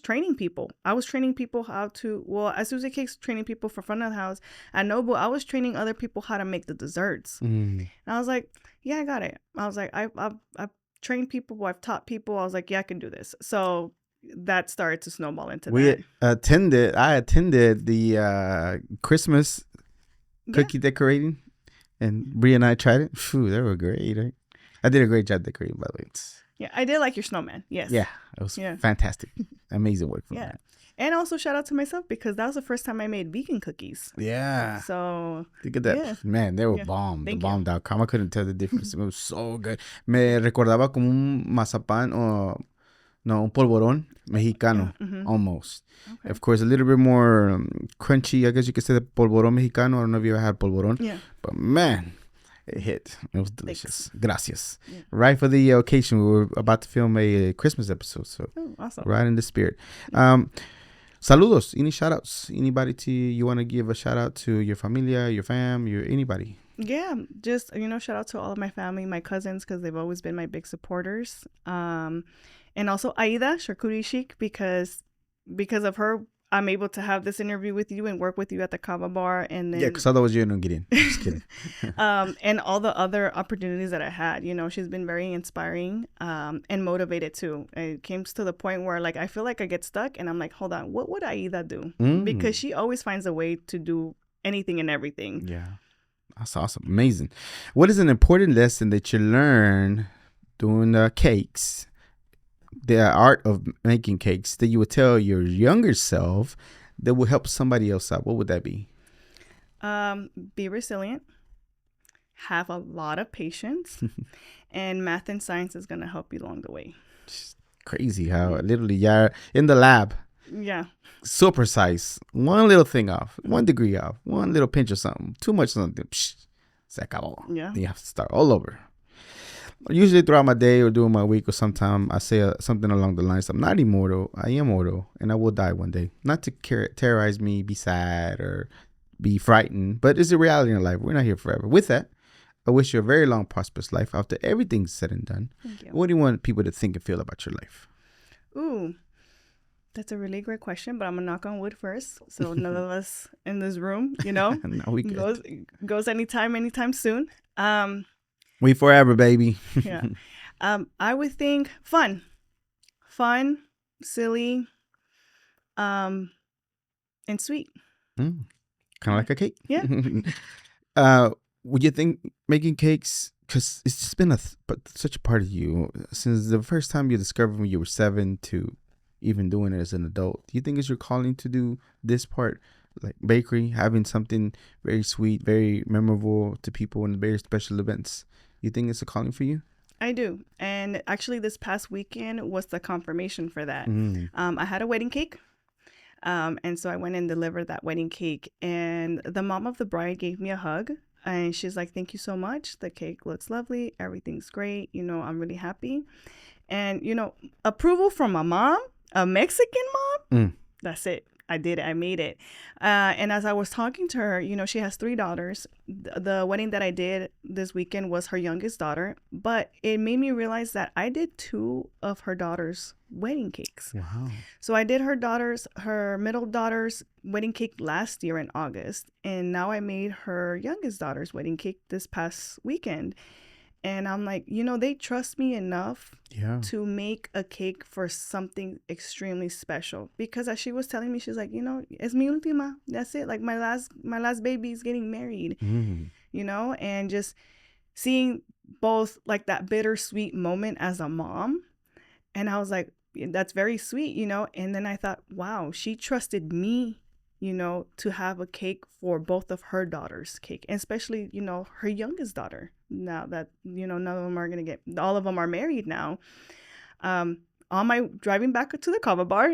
training people. I was training people how to, at Suzie Cakes, training people for front of the house. At Nobu, I was training other people how to make the desserts. And I was like, yeah, I got it. I was like, I've trained people. I've taught people. I was like, yeah, I can do this. So that started to snowball into that. I attended the Christmas cookie decorating, and Brie and I tried it. Phew, they were great, right? I did a great job decorating, by the way. Yeah, I did like your snowman. Yes. Yeah, it was fantastic. Amazing work from that. And also shout out to myself because that was the first time I made vegan cookies. Yeah. So. Look at that. Yeah. Man, they were bomb. The bomb.com. I couldn't tell the difference. It was so good. Me recordaba como un mazapán o un polvorón mexicano, almost. Okay. Of course, a little bit more crunchy. I guess you could say the polvorón mexicano. I don't know if you ever had polvorón. Yeah. But man, it hit. It was delicious. Thanks. Gracias. Yeah. Right for the occasion, we were about to film a Christmas episode. So awesome. Right in the spirit. Saludos. Any shout outs? Anybody you want to give a shout out to your familia, your fam, anybody? Yeah, just, shout out to all of my family, my cousins, because they've always been my big supporters. And also Aida, Charcuterie Chic, because of her, I'm able to have this interview with you and work with you at the Kava Bar. And then, because otherwise you don't get in. Just kidding. And all the other opportunities that I had, she's been very inspiring and motivated too. It came to the point where I feel like I get stuck and I'm like, hold on, what would Aida do? Because she always finds a way to do anything and everything. Yeah. That's awesome. Amazing. What is an important lesson that you learn doing the cakes, the art of making cakes, that you would tell your younger self that will help somebody else out? What would that be? Be resilient. Have a lot of patience. And math and science is going to help you along the way. Just crazy how literally you're in the lab. Yeah. So precise. One little thing off. 1 degree off. One little pinch of something. Too much something. Psh, se acabó. Yeah. You have to start all over. Usually throughout my day or during my week or sometime, I say something along the lines, I'm not immortal. I am mortal. And I will die one day. Not to terrorize me, be sad, or be frightened. But it's a reality in life. We're not here forever. With that, I wish you a very long, prosperous life after everything's said and done. Thank you. What do you want people to think and feel about your life? Ooh. That's a really great question, but I'm going to knock on wood first. So none of us in this room, no, we goes anytime soon. We forever, baby. Yeah. I would think fun, silly, and sweet. Kind of like a cake. Yeah. Would you think making cakes because it's just been such a part of you since the first time you discovered when you were 7 to even doing it as an adult. Do you think it's your calling to do this part, like bakery, having something very sweet, very memorable to people in very special events? You think it's a calling for you? I do. And actually this past weekend was the confirmation for that. I had a wedding cake. And so I went and delivered that wedding cake, and the mom of the bride gave me a hug, and she's like, thank you so much. The cake looks lovely. Everything's great. You know, I'm really happy. And, you know, approval from my mom, a Mexican mom. That's it. I did it. I made it. And as I was talking to her, you know, she has 3 daughters. The wedding that I did this weekend was her youngest daughter, but it made me realize that I did 2 of her daughters' wedding cakes. Wow. So I did her middle daughter's wedding cake last year in August, and now I made her youngest daughter's wedding cake this past weekend. And I'm like, you know, they trust me enough to make a cake for something extremely special. Because as she was telling me, she's like, you know, es mi última. That's it. Like my last baby is getting married, you know, and just seeing both like that bittersweet moment as a mom. And I was like, that's very sweet, you know. And then I thought, wow, she trusted me, you know, to have a cake for both of her daughters' cake, and especially, you know, her youngest daughter. Now that, you know, all of them are married now. On my driving back to the kava bar,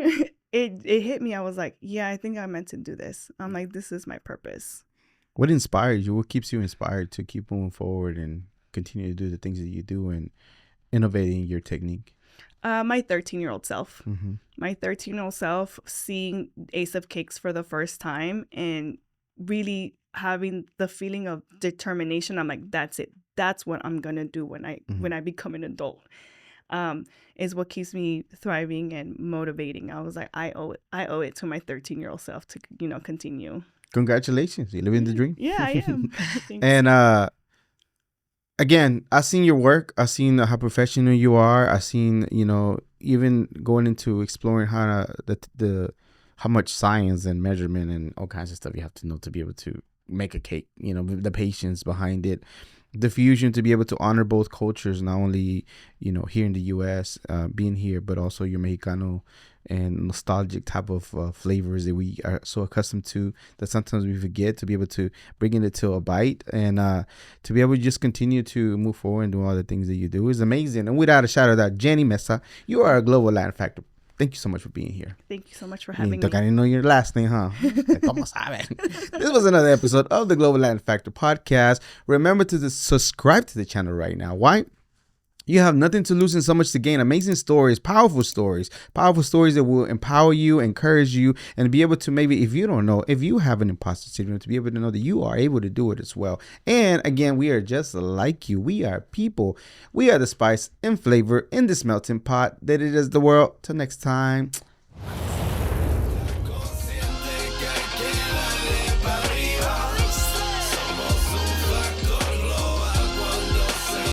it hit me. I was like, yeah, I think I'm meant to do this. I'm like, this is my purpose. What inspires you? What keeps you inspired to keep moving forward and continue to do the things that you do and innovating your technique? My 13-year-old self. My 13-year-old self seeing Ace of Cakes for the first time and really having the feeling of determination. I'm like, that's it. That's what I'm gonna do when I become an adult. Is what keeps me thriving and motivating. I was like, I owe it to my 13-year-old self to, you know, continue. Congratulations, you're living the dream. Yeah, I am. And again, I've seen your work. I've seen how professional you are. I've seen, you know, even going into exploring how how much science and measurement and all kinds of stuff you have to know to be able to make a cake, you know, the patience behind it, the fusion to be able to honor both cultures, not only, you know, here in the U.S., being here, but also your Mexicano and nostalgic type of flavors that we are so accustomed to that sometimes we forget, to be able to bring it to a bite and to be able to just continue to move forward and do all the things that you do is amazing. And without a shadow of doubt, Jenny Messa, you are a global Latin factor. Thank you so much for being here. Thank you so much for having me. I didn't know your last name, huh? This was another episode of the Global Latin Factor podcast. Remember to subscribe to the channel right now. Why? You have nothing to lose and so much to gain. Amazing stories, powerful stories that will empower you, encourage you, and be able to, maybe if you don't know, if you have an imposter syndrome, to be able to know that you are able to do it as well. And again, we are just like you. We are people. We are the spice and flavor in this melting pot that it is the world. Till next time.